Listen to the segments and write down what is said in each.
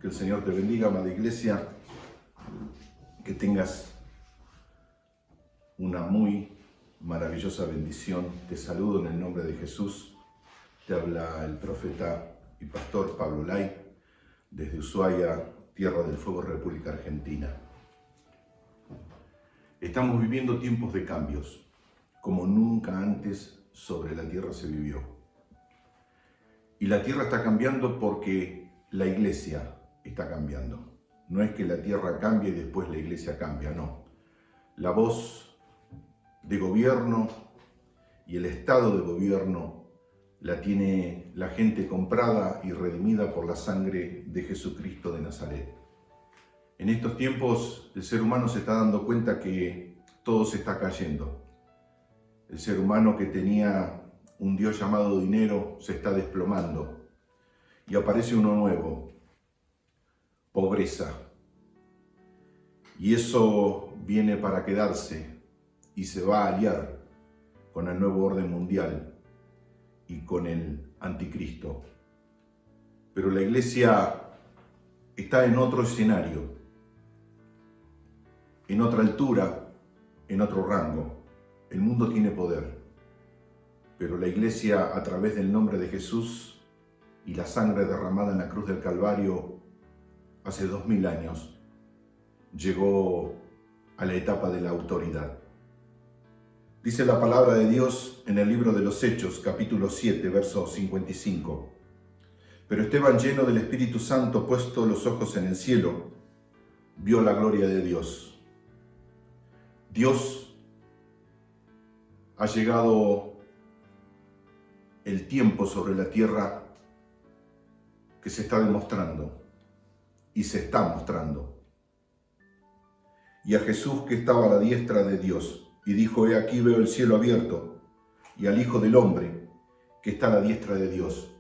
el Señor te bendiga, amada iglesia, que tengas una muy maravillosa bendición. Te saludo en el nombre de Jesús. Te habla el profeta y pastor Pablo Lay, desde Ushuaia, Tierra del Fuego, República Argentina. Estamos viviendo tiempos de cambios, como nunca antes sobre la tierra se vivió. Y la tierra está cambiando porque la iglesia está cambiando. No es que la tierra cambie y después la iglesia cambia, no. La voz de gobierno y el estado de gobierno la tiene la gente comprada y redimida por la sangre de Jesucristo de Nazaret. En estos tiempos el ser humano se está dando cuenta que todo se está cayendo. El ser humano que tenía un Dios llamado dinero se está desplomando y aparece uno nuevo, pobreza. Y eso viene para quedarse y se va a aliar con el nuevo orden mundial y con el anticristo. Pero la iglesia está en otro escenario, en otra altura, en otro rango. El mundo tiene poder, pero la iglesia, a través del nombre de Jesús y la sangre derramada en la cruz del Calvario hace 2000 años, llegó a la etapa de la autoridad. Dice la palabra de Dios en el libro de los Hechos, capítulo 7, verso 55. Pero Esteban, lleno del Espíritu Santo, puesto los ojos en el cielo, vio la gloria de Dios. Dios ha llegado el tiempo sobre la tierra que se está demostrando y se está mostrando. Y a Jesús, que estaba a la diestra de Dios, y dijo: he aquí veo el cielo abierto y al Hijo del Hombre que está a la diestra de Dios.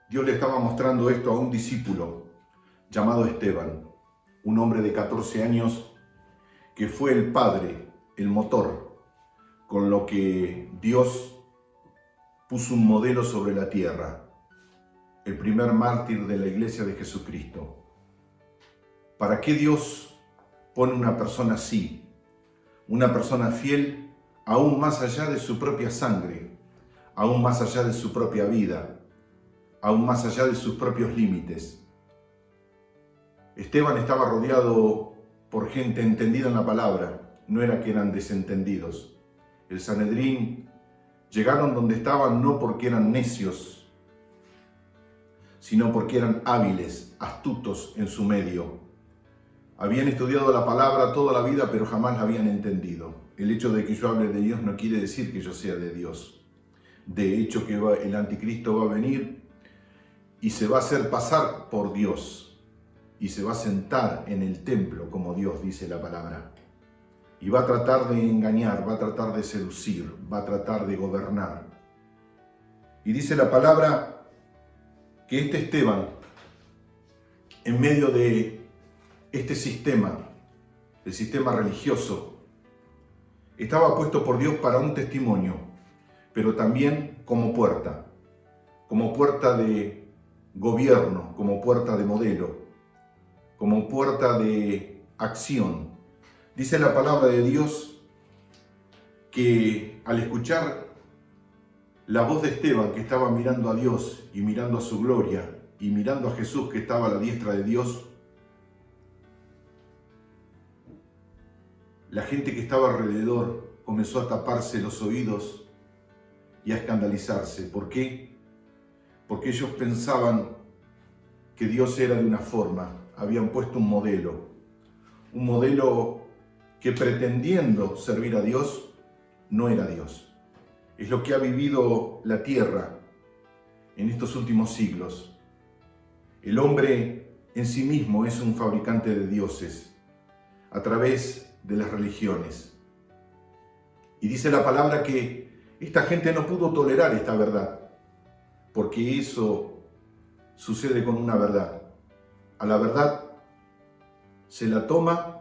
Dios le estaba mostrando esto a un discípulo llamado Esteban, un hombre de 14 años que fue el padre, el motor, con lo que Dios puso un modelo sobre la tierra, el primer mártir de la iglesia de Jesucristo. ¿Para qué Dios pone una persona así? Una persona fiel aún más allá de su propia sangre, aún más allá de su propia vida, aún más allá de sus propios límites. Esteban estaba rodeado por gente entendida en la palabra, no era que eran desentendidos. El Sanedrín llegaron donde estaban no porque eran necios, sino porque eran hábiles, astutos en su medio. Habían estudiado la palabra toda la vida, pero jamás la habían entendido. El hecho de que yo hable de Dios no quiere decir que yo sea de Dios. De hecho, que el anticristo va a venir y se va a hacer pasar por Dios y se va a sentar en el templo como Dios, dice la palabra. Y va a tratar de engañar, va a tratar de seducir, va a tratar de gobernar. Y dice la palabra que este Esteban, en medio de este sistema, el sistema religioso, estaba puesto por Dios para un testimonio, pero también como puerta de gobierno, como puerta de modelo, como puerta de acción. Dice la palabra de Dios que al escuchar la voz de Esteban, que estaba mirando a Dios y mirando a su gloria y mirando a Jesús, que estaba a la diestra de Dios, la gente que estaba alrededor comenzó a taparse los oídos y a escandalizarse. ¿Por qué? Porque ellos pensaban que Dios era de una forma, habían puesto un modelo que pretendiendo servir a Dios, no era Dios. Es lo que ha vivido la tierra en estos últimos siglos. El hombre en sí mismo es un fabricante de dioses a través de las religiones. Y dice la palabra que esta gente no pudo tolerar esta verdad, porque eso sucede con una verdad. A la verdad se la toma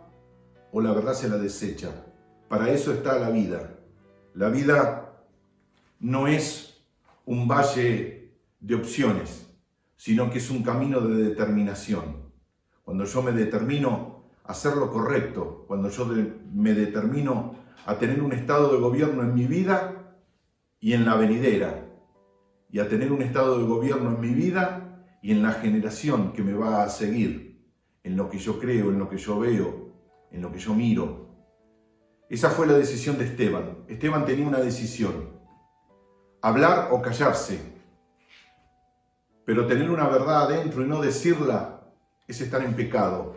o la verdad se la desecha. Para eso está la vida. La vida no es un valle de opciones, sino que es un camino de determinación, cuando yo me determino a hacer lo correcto, cuando yo me determino a tener un estado de gobierno en mi vida y en la venidera, y a tener un estado de gobierno en mi vida y en la generación que me va a seguir, en lo que yo creo, en lo que yo veo, en lo que yo miro. Esa fue la decisión de Esteban. Esteban tenía una decisión: hablar o callarse. Pero tener una verdad adentro y no decirla es estar en pecado.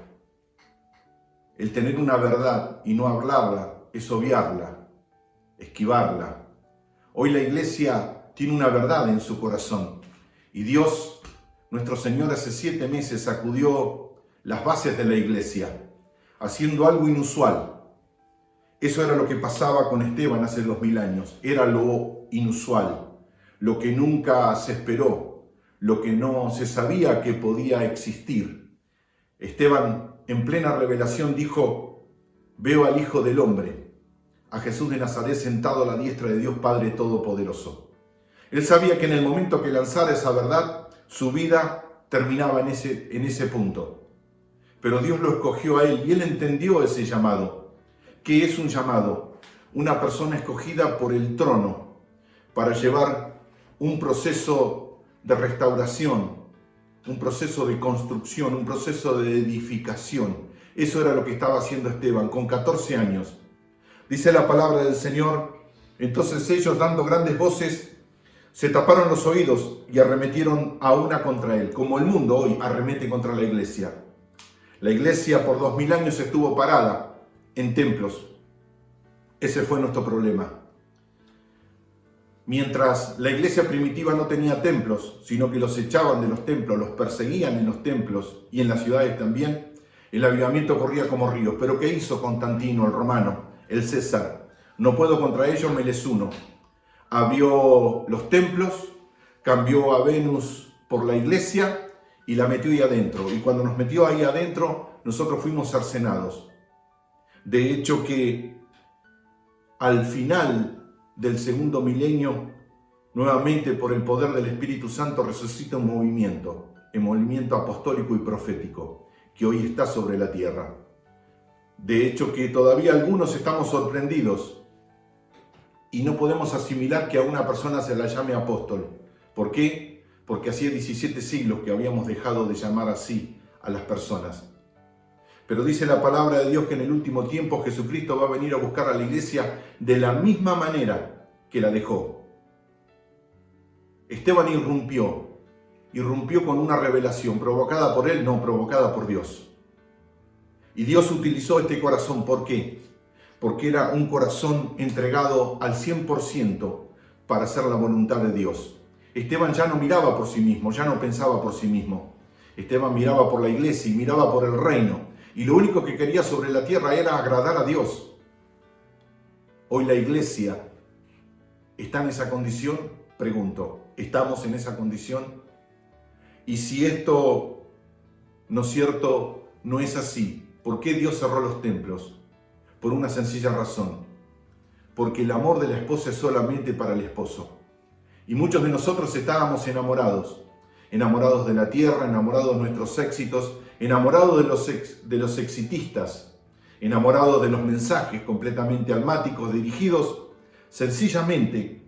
El tener una verdad y no hablarla es obviarla, esquivarla. Hoy la iglesia tiene una verdad en su corazón y Dios, nuestro Señor, hace 7 meses sacudió las bases de la iglesia, haciendo algo inusual. Eso era lo que pasaba con Esteban hace 2000 años. Era lo inusual, lo que nunca se esperó, lo que no se sabía que podía existir. Esteban, en plena revelación, dijo: veo al Hijo del Hombre, a Jesús de Nazaret sentado a la diestra de Dios Padre Todopoderoso. Él sabía que en el momento que lanzara esa verdad, su vida terminaba en ese punto. Pero Dios lo escogió a él y él entendió ese llamado. ¿Qué es un llamado? Una persona escogida por el trono para llevar un proceso de restauración, un proceso de construcción, un proceso de edificación. Eso era lo que estaba haciendo Esteban con 14 años. Dice la palabra del Señor: entonces ellos, dando grandes voces, se taparon los oídos y arremetieron a una contra él, como el mundo hoy arremete contra la iglesia. La iglesia por 2000 años estuvo parada en templos. Ese fue nuestro problema. Mientras la iglesia primitiva no tenía templos, sino que los echaban de los templos, los perseguían en los templos y en las ciudades también, el avivamiento corría como ríos. Pero ¿qué hizo Constantino, el romano, el César? No puedo contra ellos, me les uno. Abrió los templos, cambió a Venus por la iglesia y la metió ahí adentro. Y cuando nos metió ahí adentro, nosotros fuimos cercenados. De hecho que al final del segundo milenio, nuevamente por el poder del Espíritu Santo, resucita un movimiento, el movimiento apostólico y profético, que hoy está sobre la tierra. De hecho que todavía algunos estamos sorprendidos y no podemos asimilar que a una persona se la llame apóstol. ¿Por qué? Porque hacía 17 siglos que habíamos dejado de llamar así a las personas. Pero dice la palabra de Dios que en el último tiempo Jesucristo va a venir a buscar a la iglesia de la misma manera que la dejó. Esteban irrumpió con una revelación, provocada por él, no, provocada por Dios. Y Dios utilizó este corazón, ¿por qué? Porque era un corazón entregado al 100% para hacer la voluntad de Dios. Esteban ya no miraba por sí mismo, ya no pensaba por sí mismo. Esteban miraba por la iglesia y miraba por el reino. Y lo único que quería sobre la tierra era agradar a Dios. Hoy la iglesia está en esa condición, pregunto, ¿estamos en esa condición? Y si esto, ¿no es cierto?, no es así, ¿por qué Dios cerró los templos? Por una sencilla razón, porque el amor de la esposa es solamente para el esposo. Y muchos de nosotros estábamos enamorados de la tierra, enamorados de nuestros éxitos, enamorados de los exitistas, enamorados de los mensajes completamente almáticos dirigidos sencillamente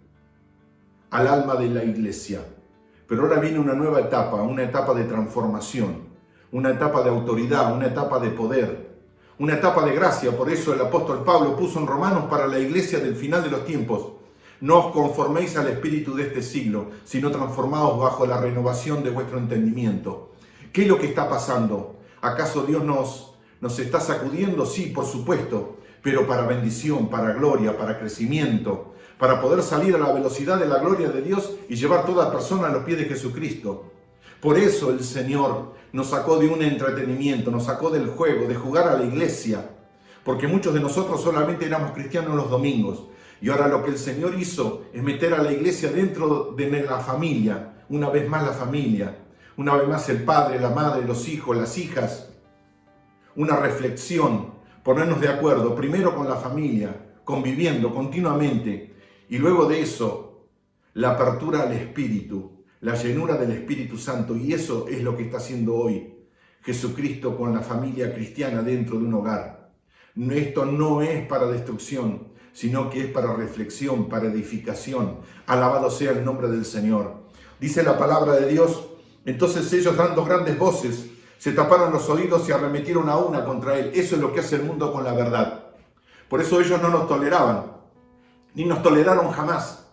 al alma de la iglesia. Pero ahora viene una nueva etapa, una etapa de transformación, una etapa de autoridad, una etapa de poder, una etapa de gracia. Por eso el apóstol Pablo puso en Romanos para la iglesia del final de los tiempos: no os conforméis al espíritu de este siglo, sino transformaos bajo la renovación de vuestro entendimiento. ¿Qué es lo que está pasando? ¿Acaso Dios nos está sacudiendo? Sí, por supuesto, pero para bendición, para gloria, para crecimiento, para poder salir a la velocidad de la gloria de Dios y llevar toda persona a los pies de Jesucristo. Por eso el Señor nos sacó de un entretenimiento, nos sacó del juego, de jugar a la iglesia, porque muchos de nosotros solamente éramos cristianos los domingos. Y ahora lo que el Señor hizo es meter a la iglesia dentro de la familia, una vez más la familia, una vez más el padre, la madre, los hijos, las hijas. Una reflexión, ponernos de acuerdo, primero con la familia, conviviendo continuamente, y luego de eso, la apertura al Espíritu, la llenura del Espíritu Santo, y eso es lo que está haciendo hoy Jesucristo con la familia cristiana dentro de un hogar. Esto no es para destrucción, sino que es para reflexión, para edificación. Alabado sea el nombre del Señor. Dice la palabra de Dios: entonces ellos, dando grandes voces, se taparon los oídos y arremetieron a una contra él. Eso es lo que hace el mundo con la verdad. Por eso ellos no nos toleraban, ni nos toleraron jamás.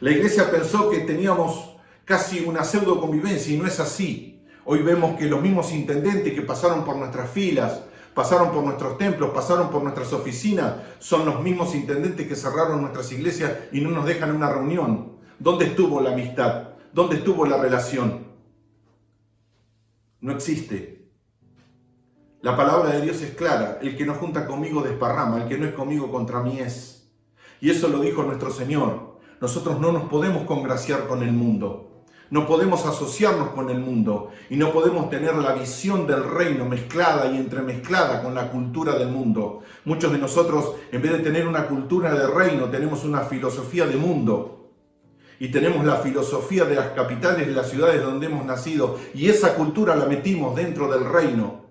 La iglesia pensó que teníamos casi una pseudo convivencia, y no es así. Hoy vemos que los mismos intendentes que pasaron por nuestras filas, pasaron por nuestros templos, pasaron por nuestras oficinas, son los mismos intendentes que cerraron nuestras iglesias y no nos dejan una reunión. ¿Dónde estuvo la amistad? ¿Dónde estuvo la relación? No existe. La palabra de Dios es clara: el que no junta conmigo desparrama, el que no es conmigo contra mí es. Y eso lo dijo nuestro Señor. Nosotros no nos podemos congraciar con el mundo. No podemos asociarnos con el mundo y no podemos tener la visión del reino mezclada y entremezclada con la cultura del mundo. Muchos de nosotros, en vez de tener una cultura de reino, tenemos una filosofía de mundo. Y tenemos la filosofía de las capitales de las ciudades donde hemos nacido, y esa cultura la metimos dentro del reino.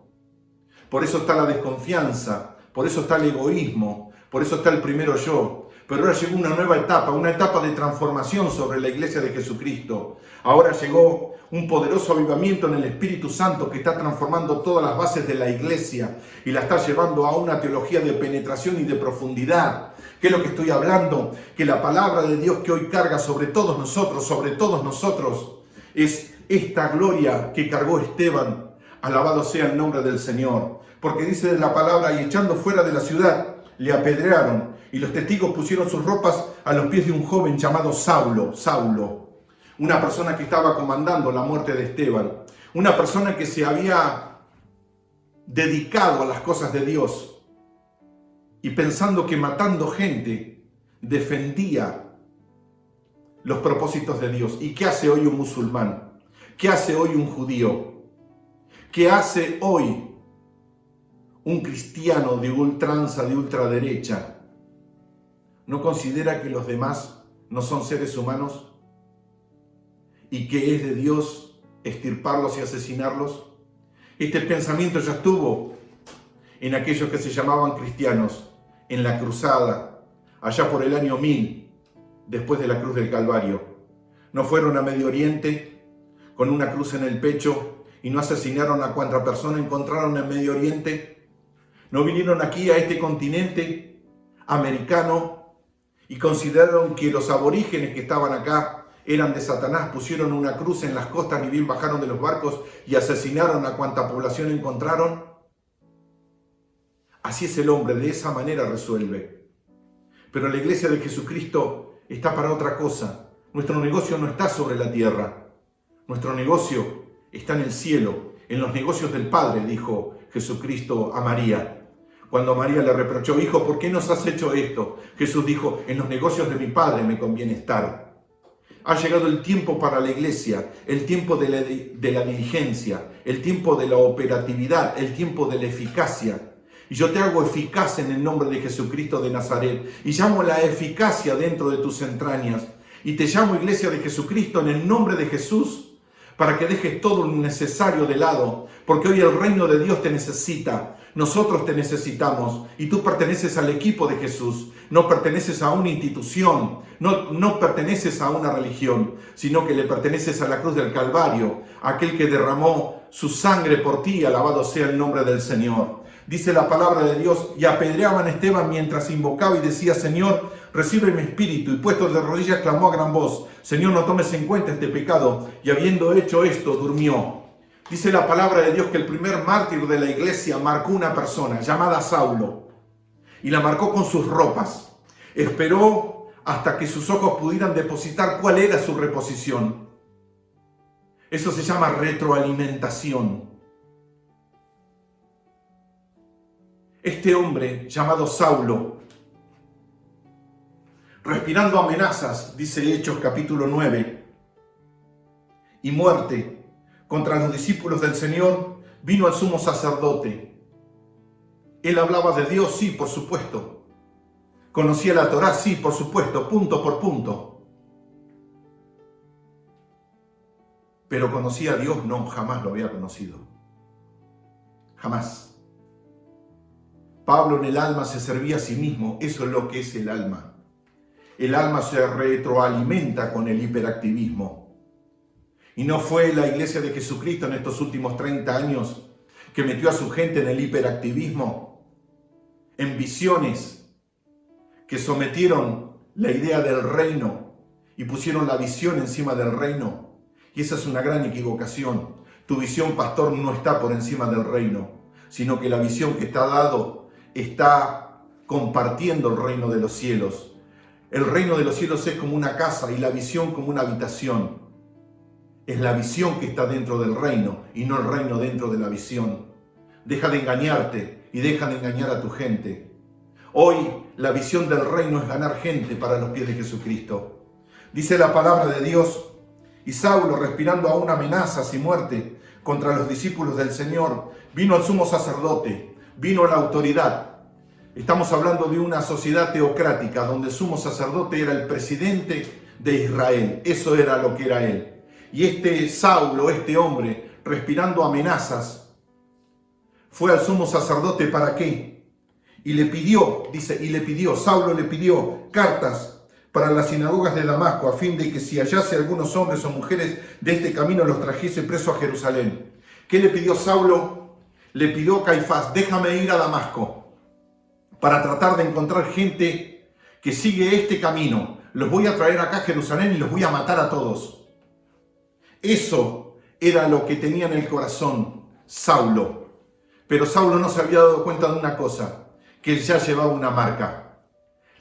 Por eso está la desconfianza, por eso está el egoísmo, por eso está el primero yo. Pero ahora llegó una nueva etapa, una etapa de transformación sobre la iglesia de Jesucristo. Ahora llegó un poderoso avivamiento en el Espíritu Santo que está transformando todas las bases de la iglesia y la está llevando a una teología de penetración y de profundidad. ¿Qué es lo que estoy hablando? Que la palabra de Dios que hoy carga sobre todos nosotros, es esta gloria que cargó Esteban. Alabado sea el nombre del Señor. Porque dice de la palabra: y echando fuera de la ciudad, le apedrearon, y los testigos pusieron sus ropas a los pies de un joven llamado Saulo, una persona que estaba comandando la muerte de Esteban, una persona que se había dedicado a las cosas de Dios y pensando que matando gente defendía los propósitos de Dios. ¿Y qué hace hoy un musulmán? ¿Qué hace hoy un judío? ¿Qué hace hoy un cristiano de ultranza, de ultraderecha? ¿No considera que los demás no son seres humanos y que es de Dios extirparlos y asesinarlos? Este pensamiento ya estuvo en aquellos que se llamaban cristianos en la cruzada, allá por el año 1000, después de la cruz del Calvario. ¿No fueron a Medio Oriente con una cruz en el pecho y no asesinaron a cuanta persona encontraron en Medio Oriente? ¿No vinieron aquí a este continente americano y consideraron que los aborígenes que estaban acá eran de Satanás, pusieron una cruz en las costas, ni bien bajaron de los barcos y asesinaron a cuanta población encontraron? Así es el hombre, de esa manera resuelve. Pero la iglesia de Jesucristo está para otra cosa. Nuestro negocio no está sobre la tierra. Nuestro negocio está en el cielo, en los negocios del Padre, dijo Jesucristo a María. Cuando María le reprochó: hijo, ¿por qué nos has hecho esto? Jesús dijo: en los negocios de mi Padre me conviene estar. Ha llegado el tiempo para la iglesia, el tiempo de la diligencia, el tiempo de la operatividad, el tiempo de la eficacia. Y yo te hago eficaz en el nombre de Jesucristo de Nazaret. Y llamo la eficacia dentro de tus entrañas. Y te llamo, iglesia de Jesucristo, en el nombre de Jesús, para que dejes todo lo necesario de lado. Porque hoy el reino de Dios te necesita. Nosotros te necesitamos y tú perteneces al equipo de Jesús. No perteneces a una institución, no perteneces a una religión, sino que le perteneces a la cruz del Calvario, aquel que derramó su sangre por ti. Alabado sea el nombre del Señor. Dice la palabra de Dios: y apedreaban a Esteban mientras invocaba y decía: Señor, recibe mi espíritu. Y puesto de rodillas clamó a gran voz: Señor, no tomes en cuenta este pecado. Y habiendo hecho esto, durmió. Dice la palabra de Dios que el primer mártir de la iglesia marcó una persona llamada Saulo y la marcó con sus ropas. Esperó hasta que sus ojos pudieran depositar cuál era su reposición. Eso se llama retroalimentación. Este hombre llamado Saulo, respirando amenazas, dice Hechos capítulo 9, y muerte contra los discípulos del Señor, vino al sumo sacerdote. Él hablaba de Dios, sí, por supuesto. Conocía la Torá, sí, por supuesto, punto por punto. Pero conocía a Dios, no, jamás lo había conocido. Jamás. Pablo en el alma se servía a sí mismo. Eso es lo que es el alma. El alma se retroalimenta con el hiperactivismo. Y no fue la iglesia de Jesucristo en estos últimos 30 años que metió a su gente en el hiperactivismo, en visiones que sometieron la idea del reino y pusieron la visión encima del reino. Y esa es una gran equivocación. Tu visión, pastor, no está por encima del reino, sino que la visión que está dado está compartiendo el reino de los cielos. El reino de los cielos es como una casa y la visión como una habitación. Es la visión que está dentro del reino y no el reino dentro de la visión. Deja de engañarte y deja de engañar a tu gente. Hoy la visión del reino es ganar gente para los pies de Jesucristo. Dice la palabra de Dios, y Saulo, respirando aún amenazas y muerte contra los discípulos del Señor, vino al sumo sacerdote, vino a la autoridad. Estamos hablando de una sociedad teocrática donde el sumo sacerdote era el presidente de Israel. Eso era lo que era él. Y este Saulo, este hombre, respirando amenazas, fue al sumo sacerdote ¿para qué? Y le pidió, Saulo le pidió cartas para las sinagogas de Damasco, a fin de que si hallase algunos hombres o mujeres de este camino los trajese preso a Jerusalén. ¿Qué le pidió Saulo? Le pidió Caifás, déjame ir a Damasco para tratar de encontrar gente que sigue este camino. Los voy a traer acá a Jerusalén y los voy a matar a todos. Eso era lo que tenía en el corazón Saulo. Pero Saulo no se había dado cuenta de una cosa, que él ya llevaba una marca.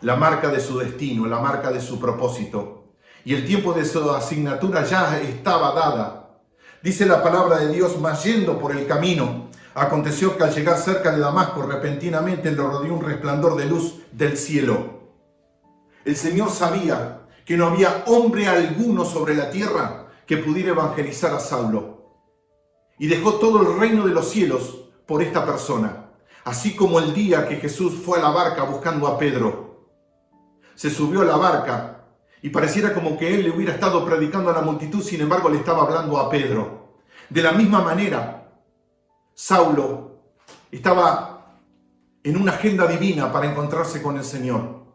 La marca de su destino, la marca de su propósito. Y el tiempo de su asignatura ya estaba dada. Dice la palabra de Dios, mas yendo por el camino, aconteció que al llegar cerca de Damasco, repentinamente lo rodeó un resplandor de luz del cielo. El Señor sabía que no había hombre alguno sobre la tierra que pudiera evangelizar a Saulo. Y dejó todo el reino de los cielos por esta persona. Así como el día que Jesús fue a la barca buscando a Pedro. Se subió a la barca y pareciera como que él le hubiera estado predicando a la multitud, sin embargo le estaba hablando a Pedro. De la misma manera, Saulo estaba en una agenda divina para encontrarse con el Señor.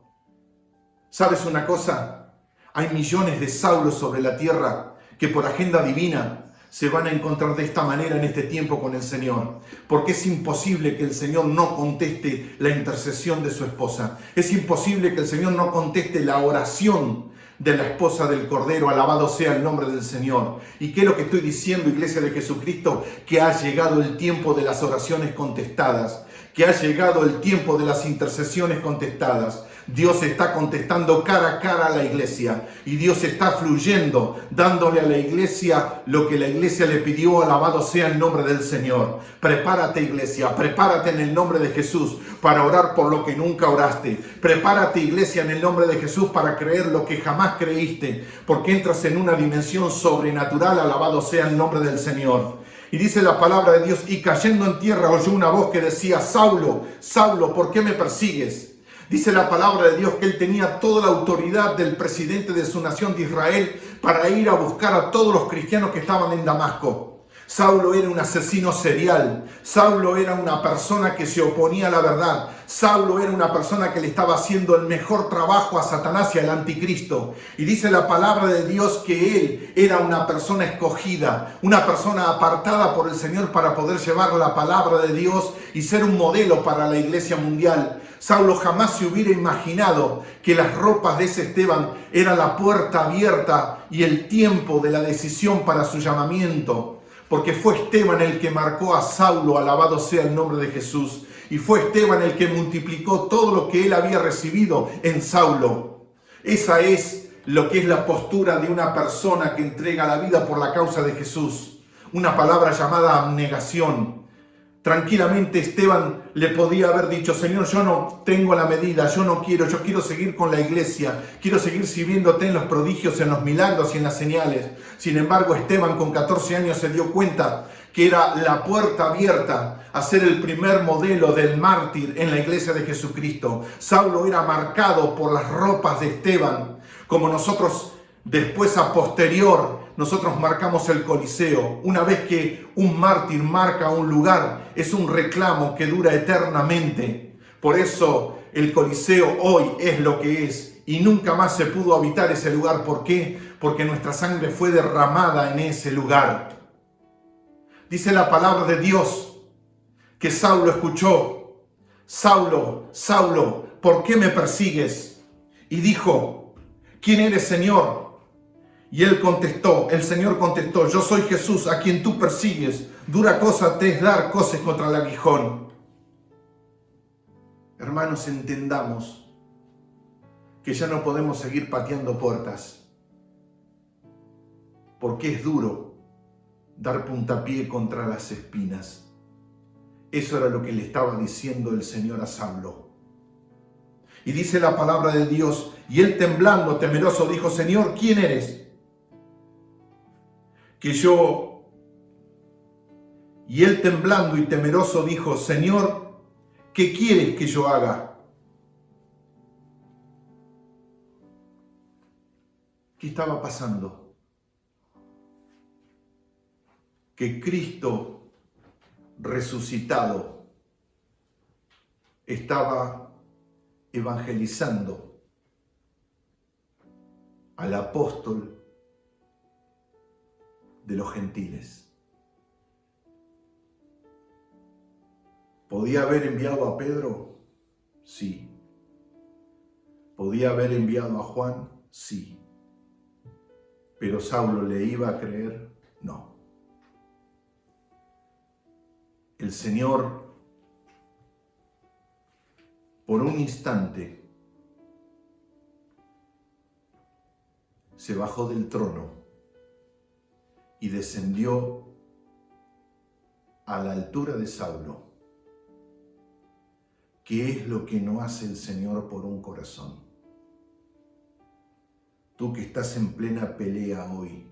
¿Sabes una cosa? Hay millones de Saulos sobre la tierra que por agenda divina se van a encontrar de esta manera en este tiempo con el Señor. Porque es imposible que el Señor no conteste la intercesión de su esposa. Es imposible que el Señor no conteste la oración de la esposa del Cordero. Alabado sea el nombre del Señor. ¿Y qué es lo que estoy diciendo, Iglesia de Jesucristo? Que ha llegado el tiempo de las oraciones contestadas. Que ha llegado el tiempo de las intercesiones contestadas. Dios está contestando cara a cara a la iglesia y Dios está fluyendo, dándole a la iglesia lo que la iglesia le pidió. Alabado sea el nombre del Señor. Prepárate, iglesia, prepárate en el nombre de Jesús para orar por lo que nunca oraste. Prepárate, iglesia, en el nombre de Jesús para creer lo que jamás creíste, porque entras en una dimensión sobrenatural. Alabado sea el nombre del Señor. Y dice la palabra de Dios, y cayendo en tierra oyó una voz que decía, Saulo, Saulo, ¿por qué me persigues? Dice la palabra de Dios que él tenía toda la autoridad del presidente de su nación de Israel para ir a buscar a todos los cristianos que estaban en Damasco. Saulo era un asesino serial. Saulo era una persona que se oponía a la verdad. Saulo era una persona que le estaba haciendo el mejor trabajo a Satanás y al anticristo. Y dice la palabra de Dios que él era una persona escogida, una persona apartada por el Señor para poder llevar la palabra de Dios y ser un modelo para la iglesia mundial. Saulo jamás se hubiera imaginado que las ropas de ese Esteban eran la puerta abierta y el tiempo de la decisión para su llamamiento. Porque fue Esteban el que marcó a Saulo, alabado sea el nombre de Jesús. Y fue Esteban el que multiplicó todo lo que él había recibido en Saulo. Esa es lo que es la postura de una persona que entrega la vida por la causa de Jesús. Una palabra llamada abnegación. Tranquilamente Esteban le podía haber dicho, Señor, yo no tengo la medida, yo quiero seguir con la iglesia, quiero seguir sirviéndote en los prodigios, en los milagros y en las señales. Sin embargo, Esteban con 14 años se dio cuenta que era la puerta abierta a ser el primer modelo del mártir en la iglesia de Jesucristo. Saulo era marcado por las ropas de Esteban, como nosotros después a posterior nosotros marcamos el Coliseo. Una vez que un mártir marca un lugar, es un reclamo que dura eternamente. Por eso el Coliseo hoy es lo que es y nunca más se pudo habitar ese lugar. ¿Por qué? Porque nuestra sangre fue derramada en ese lugar. Dice la palabra de Dios que Saulo escuchó: Saulo, Saulo, ¿por qué me persigues? Y dijo: ¿quién eres, Señor? Y él contestó, el Señor contestó: yo soy Jesús, a quien tú persigues. Dura cosa te es dar coces contra el aguijón. Hermanos, entendamos que ya no podemos seguir pateando puertas, porque es duro dar puntapié contra las espinas. Eso era lo que le estaba diciendo el Señor a Saulo. Y dice la palabra de Dios: y él temblando, temeroso, dijo: Señor, ¿quién eres? Y él temblando y temeroso dijo: Señor, ¿qué quieres que yo haga? ¿Qué estaba pasando? Que Cristo resucitado estaba evangelizando al apóstol de los gentiles. ¿Podía haber enviado a Pedro? Sí. ¿Podía haber enviado a Juan? Sí. ¿Pero Saulo le iba a creer? No. El Señor, por un instante, se bajó del trono y descendió a la altura de Saulo. ¿Qué es lo que no hace el Señor por un corazón? Tú que estás en plena pelea hoy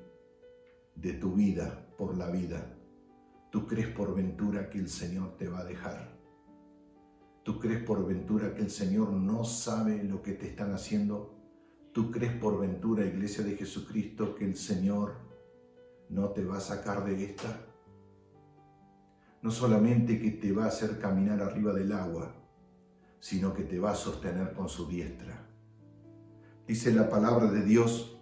de tu vida por la vida, ¿tú crees por ventura que el Señor te va a dejar? ¿Tú crees por ventura que el Señor no sabe lo que te están haciendo? ¿Tú crees por ventura, Iglesia de Jesucristo, que el Señor no te va a sacar de esta? No solamente que te va a hacer caminar arriba del agua, sino que te va a sostener con su diestra. Dice la palabra de Dios: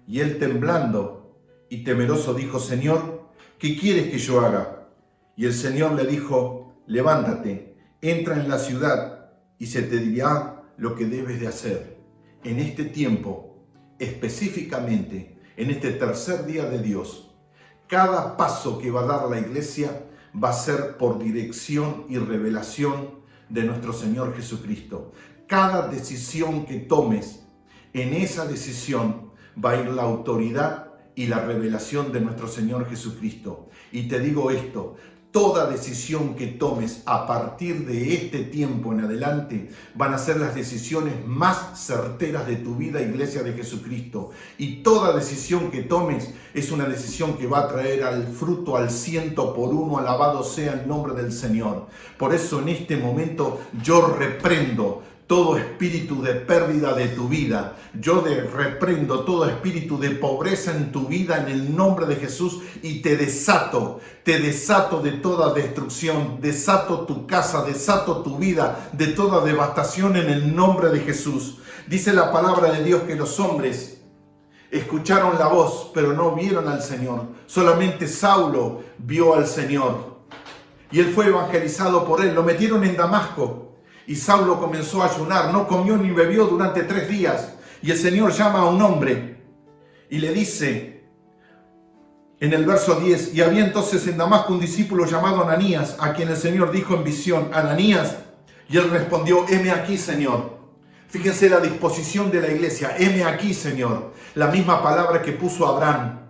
y él temblando y temeroso dijo: Señor, ¿qué quieres que yo haga? Y el Señor le dijo: levántate, entra en la ciudad y se te dirá lo que debes de hacer. En este tiempo, específicamente en este tercer día de Dios, cada paso que va a dar la iglesia va a ser por dirección y revelación de nuestro Señor Jesucristo. Cada decisión que tomes, en esa decisión va a ir la autoridad y la revelación de nuestro Señor Jesucristo. Y te digo esto: toda decisión que tomes a partir de este tiempo en adelante van a ser las decisiones más certeras de tu vida, Iglesia de Jesucristo. Y toda decisión que tomes es una decisión que va a traer al fruto al 100%. Alabado sea el nombre del Señor. Por eso en este momento yo reprendo todo espíritu de pérdida de tu vida. Yo reprendo todo espíritu de pobreza en tu vida en el nombre de Jesús y te desato de toda destrucción, desato tu casa, desato tu vida de toda devastación en el nombre de Jesús. Dice la palabra de Dios que los hombres escucharon la voz, pero no vieron al Señor. Solamente Saulo vio al Señor y él fue evangelizado por él. Lo metieron en Damasco. Y Saulo comenzó a ayunar, no comió ni bebió durante 3 días. Y el Señor llama a un hombre y le dice en el verso 10: y había entonces en Damasco un discípulo llamado Ananías, a quien el Señor dijo en visión: Ananías. Y él respondió: heme aquí, Señor. Fíjense la disposición de la iglesia: heme aquí, Señor. La misma palabra que puso Abraham.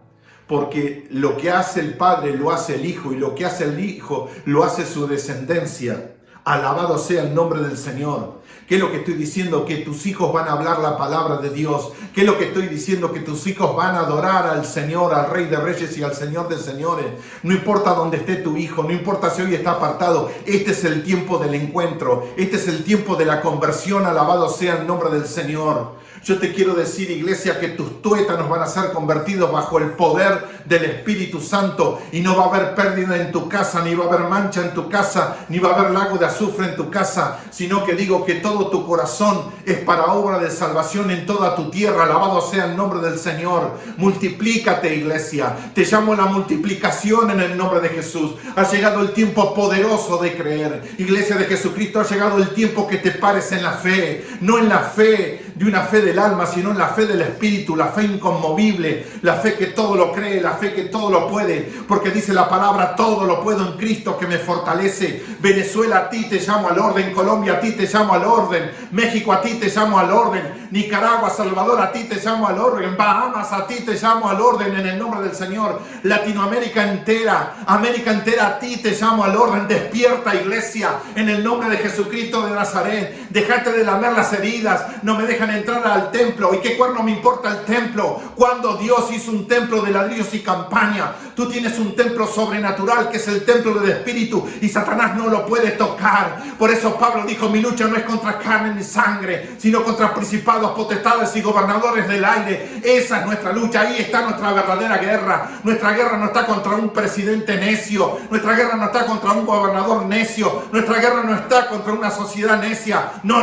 Porque lo que hace el Padre lo hace el Hijo, y lo que hace el Hijo lo hace su descendencia. Alabado sea el nombre del Señor. ¿Qué es lo que estoy diciendo? Que tus hijos van a hablar la palabra de Dios. ¿Qué es lo que estoy diciendo? Que tus hijos van a adorar al Señor, al Rey de Reyes y al Señor de Señores. No importa dónde esté tu hijo, no importa si hoy está apartado. Este es el tiempo del encuentro. Este es el tiempo de la conversión. Alabado sea el nombre del Señor. Yo te quiero decir, iglesia, que tus tuétanos van a ser convertidos bajo el poder del Espíritu Santo y no va a haber pérdida en tu casa, ni va a haber mancha en tu casa, ni va a haber lago de azufre en tu casa, sino que digo que todo tu corazón es para obra de salvación en toda tu tierra. Alabado sea el nombre del Señor. Multiplícate, iglesia. Te llamo a la multiplicación en el nombre de Jesús. Ha llegado el tiempo poderoso de creer. Iglesia de Jesucristo, ha llegado el tiempo que te pares en la fe, no en la fe de una fe del alma, sino en la fe del Espíritu, la fe inconmovible, la fe que todo lo cree, la fe que todo lo puede, porque dice la palabra, todo lo puedo en Cristo que me fortalece. Venezuela, a ti te llamo al orden. Colombia, a ti te llamo al orden. México, a ti te llamo al orden. Nicaragua, Salvador, a ti te llamo al orden. Bahamas, a ti te llamo al orden en el nombre del Señor. Latinoamérica entera, América entera, a ti te llamo al orden. Despierta, iglesia, en el nombre de Jesucristo de Nazaret. Dejate de lamer las heridas. No me dejan entrar al templo. ¿Y qué cuerno me importa el templo? Cuando Dios hizo un templo de ladrillos y campaña, tú tienes un templo sobrenatural que es el templo del Espíritu y Satanás no lo puede tocar. Por eso Pablo dijo, mi lucha no es contra carne ni sangre, sino contra principados, potestades y gobernadores del aire. Esa es nuestra lucha, ahí está nuestra verdadera guerra. Nuestra guerra no está contra un presidente necio, nuestra guerra no está contra un gobernador necio, nuestra guerra no está contra una sociedad necia. No.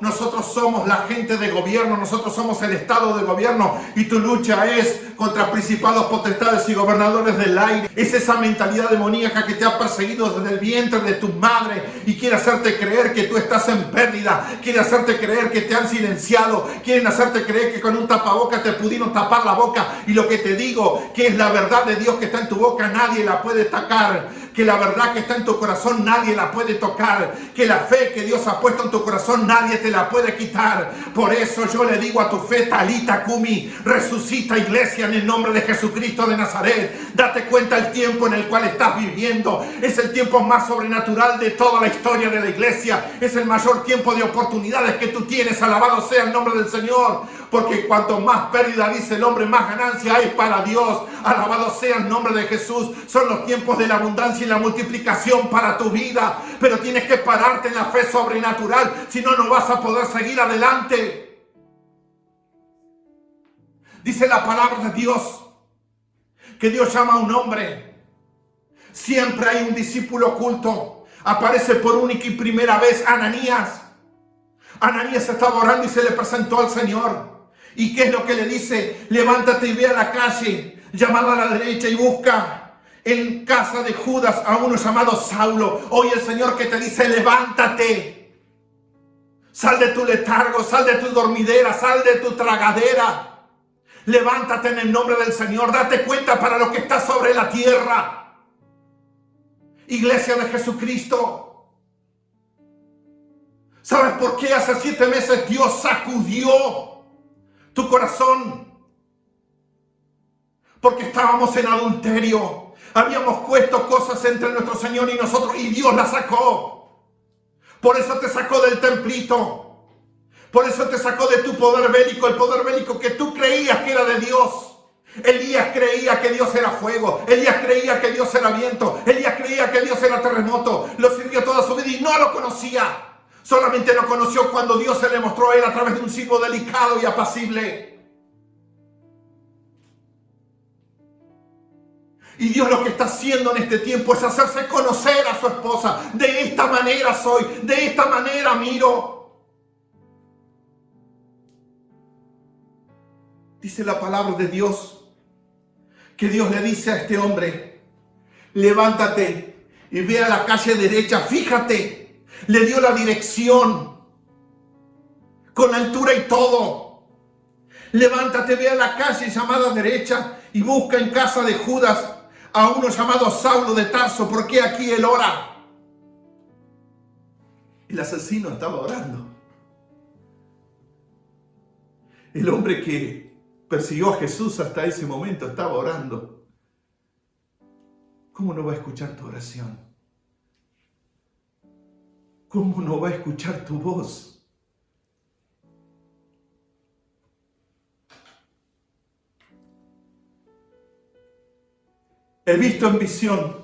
Nosotros somos la gente de gobierno, nosotros somos el estado de gobierno y tu lucha es contra principados, potestades y gobernadores del aire. Es esa mentalidad demoníaca que te ha perseguido desde el vientre de tu madre y quiere hacerte creer que tú estás en pérdida, quiere hacerte creer que te han silenciado, quieren hacerte creer que con un tapaboca te pudieron tapar la boca. Y lo que te digo, que es la verdad de Dios que está en tu boca, nadie la puede tocar, que la verdad que está en tu corazón nadie la puede tocar, que la fe que Dios ha puesto en tu corazón nadie te la puede quitar. Por eso yo le digo a tu fe, Talita Cumi, resucita, iglesia, en el nombre de Jesucristo de Nazaret. Date cuenta el tiempo en el cual estás viviendo. Es el tiempo más sobrenatural de toda la historia de la iglesia. Es el mayor tiempo de oportunidades que tú tienes. Alabado sea el nombre del Señor. Porque cuanto más pérdida dice el hombre, más ganancia hay para Dios. Alabado sea el nombre de Jesús. Son los tiempos de la abundancia y la multiplicación para tu vida. Pero tienes que pararte en la fe sobrenatural. Si no, no vas a poder seguir adelante. Dice la palabra de Dios que Dios llama a un hombre. Siempre hay un discípulo oculto. Aparece por única y primera vez Ananías. Ananías estaba orando y se le presentó al Señor. ¿Y qué es lo que le dice? Levántate y ve a la calle llamada a la derecha y busca en casa de Judas a uno llamado Saulo. Hoy el Señor que te dice, levántate. Sal de tu letargo, sal de tu dormidera, sal de tu tragadera. Levántate en el nombre del Señor. Date cuenta para lo que está sobre la tierra. Iglesia de Jesucristo. ¿Sabes por qué hace 7 meses Dios sacudió tu corazón? Porque estábamos en adulterio. Habíamos puesto cosas entre nuestro Señor y nosotros y Dios las sacó. Por eso te sacó del templito. Por eso te sacó de tu poder bélico, el poder bélico que tú creías que era de Dios. Elías creía que Dios era fuego. Elías creía que Dios era viento. Elías creía que Dios era terremoto. Lo sirvió toda su vida y no lo conocía. Solamente lo conoció cuando Dios se le mostró a él a través de un siervo delicado y apacible. Y Dios lo que está haciendo en este tiempo es hacerse conocer a su esposa. De esta manera soy, de esta manera miro. Dice la palabra de Dios que Dios le dice a este hombre, levántate y ve a la calle derecha, fíjate, le dio la dirección con altura y todo. Levántate, ve a la calle llamada derecha y busca en casa de Judas a uno llamado Saulo de Tarso, porque aquí él ora. El asesino estaba orando. El hombre que persiguió a Jesús hasta ese momento estaba orando. ¿Cómo no va a escuchar tu oración? ¿cómo no va a escuchar tu voz? He visto en visión,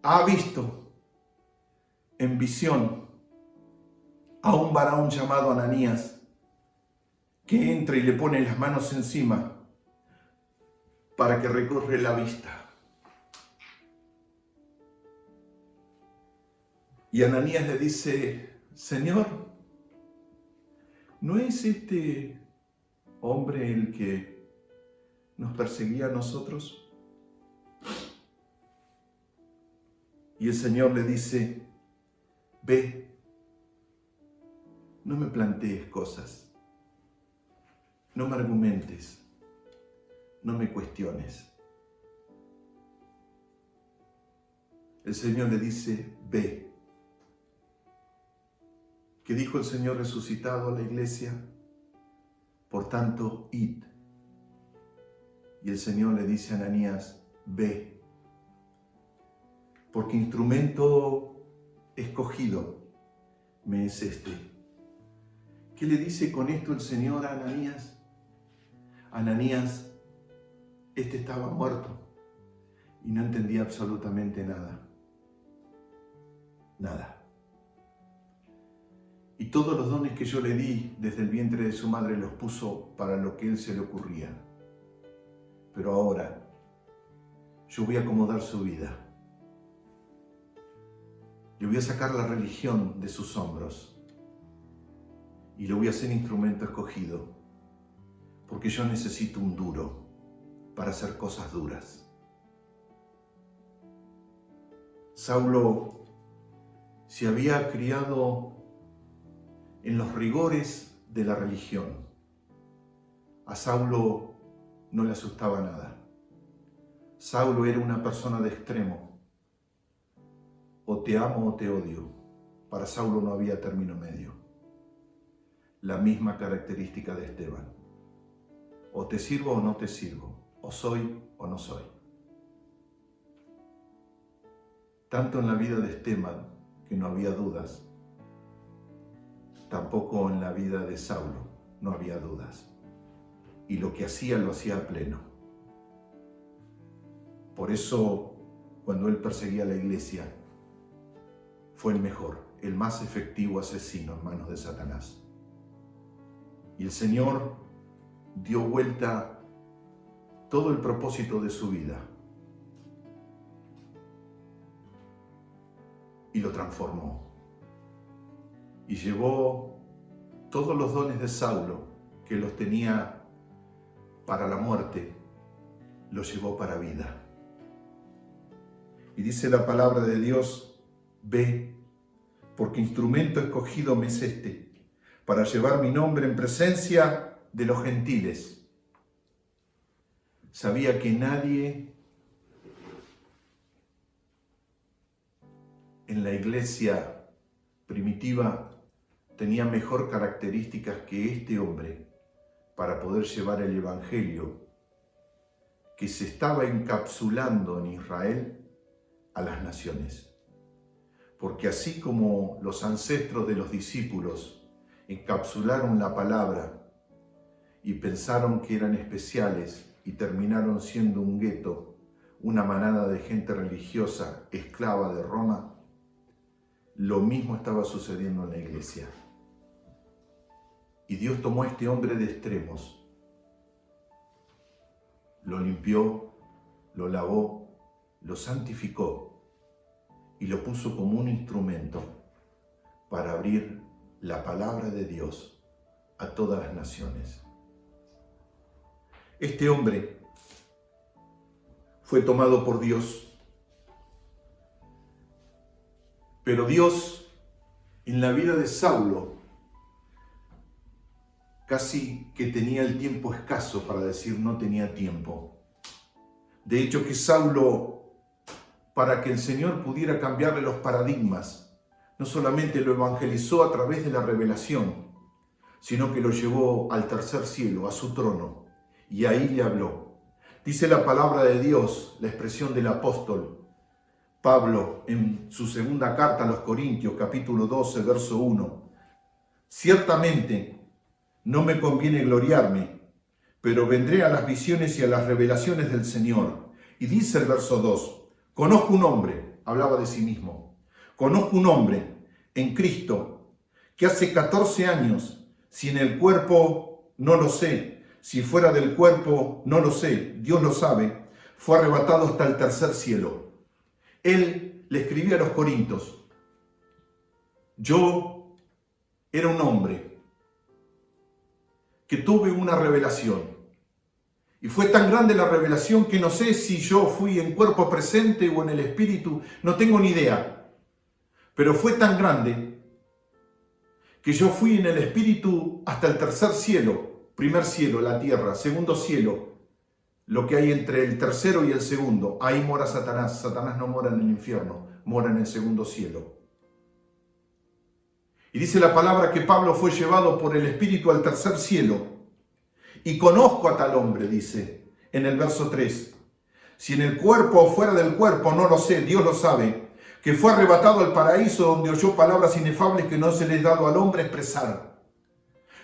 ha visto en visión a un varón llamado Ananías que entra y le pone las manos encima para que recobre la vista. Y Ananías le dice: Señor, ¿no es este hombre el que nos perseguía a nosotros? Y el Señor le dice: ve, no me plantees cosas, no me argumentes, no me cuestiones. El Señor le dice: ve. ¿Qué dijo el Señor resucitado a la iglesia? Por tanto, id. Y el Señor le dice a Ananías: ve, porque instrumento escogido me es este. ¿Qué le dice con esto el Señor a Ananías? Ananías, este estaba muerto y no entendía absolutamente nada. Nada. Y todos los dones que yo le di desde el vientre de su madre los puso para lo que él se le ocurría. Pero ahora yo voy a acomodar su vida. Le voy a sacar la religión de sus hombros y le voy a hacer instrumento escogido, porque yo necesito un duro para hacer cosas duras. Saulo se había criado en los rigores de la religión. A Saulo no le asustaba nada. Saulo era una persona de extremo. O te amo o te odio. Para Saulo no había término medio. La misma característica de Esteban. O te sirvo o no te sirvo. O soy o no soy. Tanto en la vida de Esteban, que no había dudas, tampoco en la vida de Saulo no había dudas. Y lo que hacía, lo hacía a pleno. Por eso, cuando él perseguía a la iglesia, fue el mejor, el más efectivo asesino en manos de Satanás. Y el Señor dio vuelta todo el propósito de su vida y lo transformó. Y llevó todos los dones de Saulo, que los tenía para la muerte, los llevó para vida. Y dice la palabra de Dios: ve, porque instrumento escogido me es este, para llevar mi nombre en presencia de los gentiles. Sabía que nadie en la iglesia primitiva tenía mejor características que este hombre para poder llevar el evangelio que se estaba encapsulando en Israel a las naciones. Porque así como los ancestros de los discípulos encapsularon la palabra y pensaron que eran especiales y terminaron siendo un gueto, una manada de gente religiosa esclava de Roma, lo mismo estaba sucediendo en la iglesia. Y Dios tomó a este hombre de extremos, lo limpió, lo lavó, lo santificó y lo puso como un instrumento para abrir la palabra de Dios a todas las naciones. Este hombre fue tomado por Dios, pero Dios en la vida de Saulo casi que tenía el tiempo escaso, para decir no tenía tiempo. De hecho que Saulo, para que el Señor pudiera cambiarle los paradigmas, no solamente lo evangelizó a través de la revelación, sino que lo llevó al tercer cielo, a su trono, y ahí le habló. Dice la palabra de Dios, la expresión del apóstol, Pablo, en su segunda carta a los Corintios, capítulo 12, verso 1, ciertamente no me conviene gloriarme, pero vendré a las visiones y a las revelaciones del Señor. Y dice el verso 2, conozco un hombre, hablaba de sí mismo, conozco un hombre en Cristo que hace 14 años, si en el cuerpo no lo sé, si fuera del cuerpo no lo sé, Dios lo sabe, fue arrebatado hasta el tercer cielo. Él le escribía a los Corintios, yo era un hombre que tuve una revelación. Y fue tan grande la revelación que no sé si yo fui en cuerpo presente o en el espíritu, no tengo ni idea. Pero fue tan grande que yo fui en el espíritu hasta el tercer cielo, primer cielo, la tierra, segundo cielo, lo que hay entre el tercero y el segundo. Ahí mora Satanás. Satanás no mora en el infierno, mora en el segundo cielo. Y dice la palabra que Pablo fue llevado por el espíritu al tercer cielo. Y conozco a tal hombre, dice en el verso 3. Si en el cuerpo o fuera del cuerpo, no lo sé, Dios lo sabe, que fue arrebatado al paraíso donde oyó palabras inefables que no se les ha dado al hombre expresar.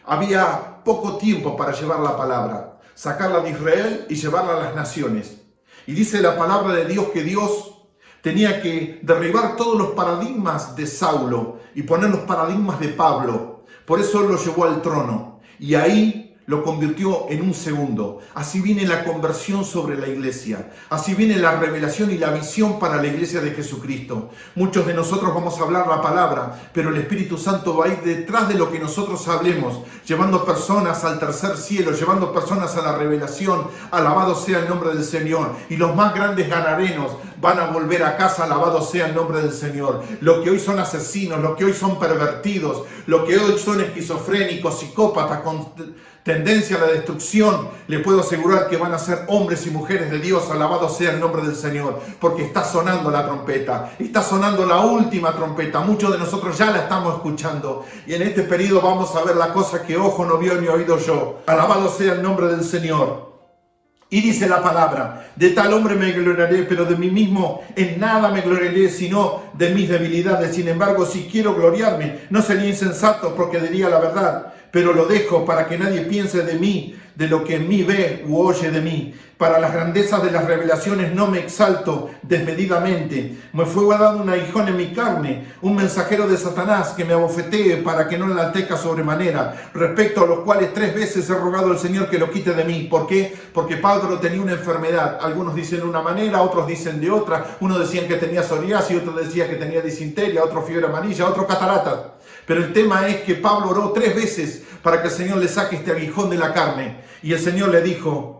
Había poco tiempo para llevar la palabra, sacarla de Israel y llevarla a las naciones. Y dice la palabra de Dios que Dios tenía que derribar todos los paradigmas de Saulo y poner los paradigmas de Pablo. Por eso lo llevó al trono. Y ahí lo convirtió en un segundo. Así viene la conversión sobre la iglesia. Así viene la revelación y la visión para la iglesia de Jesucristo. Muchos de nosotros vamos a hablar la palabra, pero el Espíritu Santo va a ir detrás de lo que nosotros hablemos, llevando personas al tercer cielo, llevando personas a la revelación. Alabado sea el nombre del Señor. Y los más grandes ganarenos van a volver a casa, alabado sea el nombre del Señor. Lo que hoy son asesinos, lo que hoy son pervertidos, lo que hoy son esquizofrénicos, psicópatas, con tendencia a la destrucción, le puedo asegurar que van a ser hombres y mujeres de Dios, alabado sea el nombre del Señor, porque está sonando la trompeta, está sonando la última trompeta, muchos de nosotros ya la estamos escuchando, y en este periodo vamos a ver la cosa que ojo no vio ni oído yo, alabado sea el nombre del Señor. Y dice la palabra, de tal hombre me gloriaré, pero de mí mismo en nada me gloriaré, sino de mis debilidades. Sin embargo, si quiero gloriarme, no sería insensato, porque diría la verdad, pero lo dejo para que nadie piense de mí, de lo que en mí ve u oye de mí. Para las grandezas de las revelaciones no me exalto desmedidamente. Me fue dado un aguijón en mi carne, un mensajero de Satanás que me abofetee para que no enaltezca sobremanera, respecto a los cuales 3 veces he rogado al Señor que lo quite de mí. ¿Por qué? Porque Pablo tenía una enfermedad. Algunos dicen de una manera, otros dicen de otra. Unos decían que tenía psoriasis, otros decían que tenía disentería, otros fiebre amarilla, otros catarata. Pero el tema es que Pablo oró 3 veces para que el Señor le saque este aguijón de la carne. Y el Señor le dijo,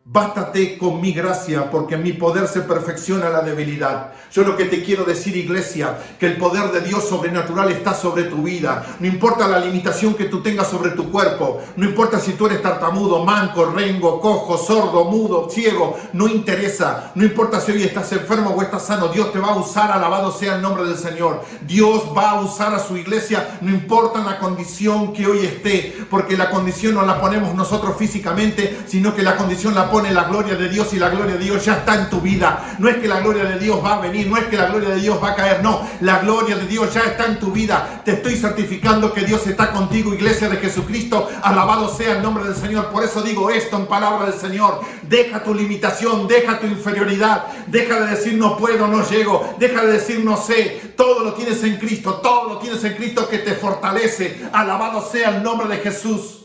bástate con mi gracia, porque mi poder se perfecciona en la debilidad. Yo lo que te quiero decir, iglesia, que el poder de Dios sobrenatural está sobre tu vida. No importa la limitación que tú tengas sobre tu cuerpo. No importa si tú eres tartamudo, manco, rengo, cojo, sordo, mudo, ciego. No interesa. No importa si hoy estás enfermo o estás sano. Dios te va a usar, alabado sea el nombre del Señor. Dios va a usar a su iglesia, no importa la condición que hoy esté. Porque la condición no la ponemos nosotros físicamente, sino que la condición la pone la gloria de Dios, y la gloria de Dios ya está en tu vida. No es que la gloria de Dios va a venir, no es que la gloria de Dios va a caer, no, la gloria de Dios ya está en tu vida. Te estoy certificando que Dios está contigo, iglesia de Jesucristo, alabado sea el nombre del Señor. Por eso digo esto en palabra del Señor: deja tu limitación, deja tu inferioridad, deja de decir no puedo, no llego, deja de decir no sé. Todo lo tienes en Cristo, todo lo tienes en Cristo que te fortalece. Alabado sea el nombre de Jesús.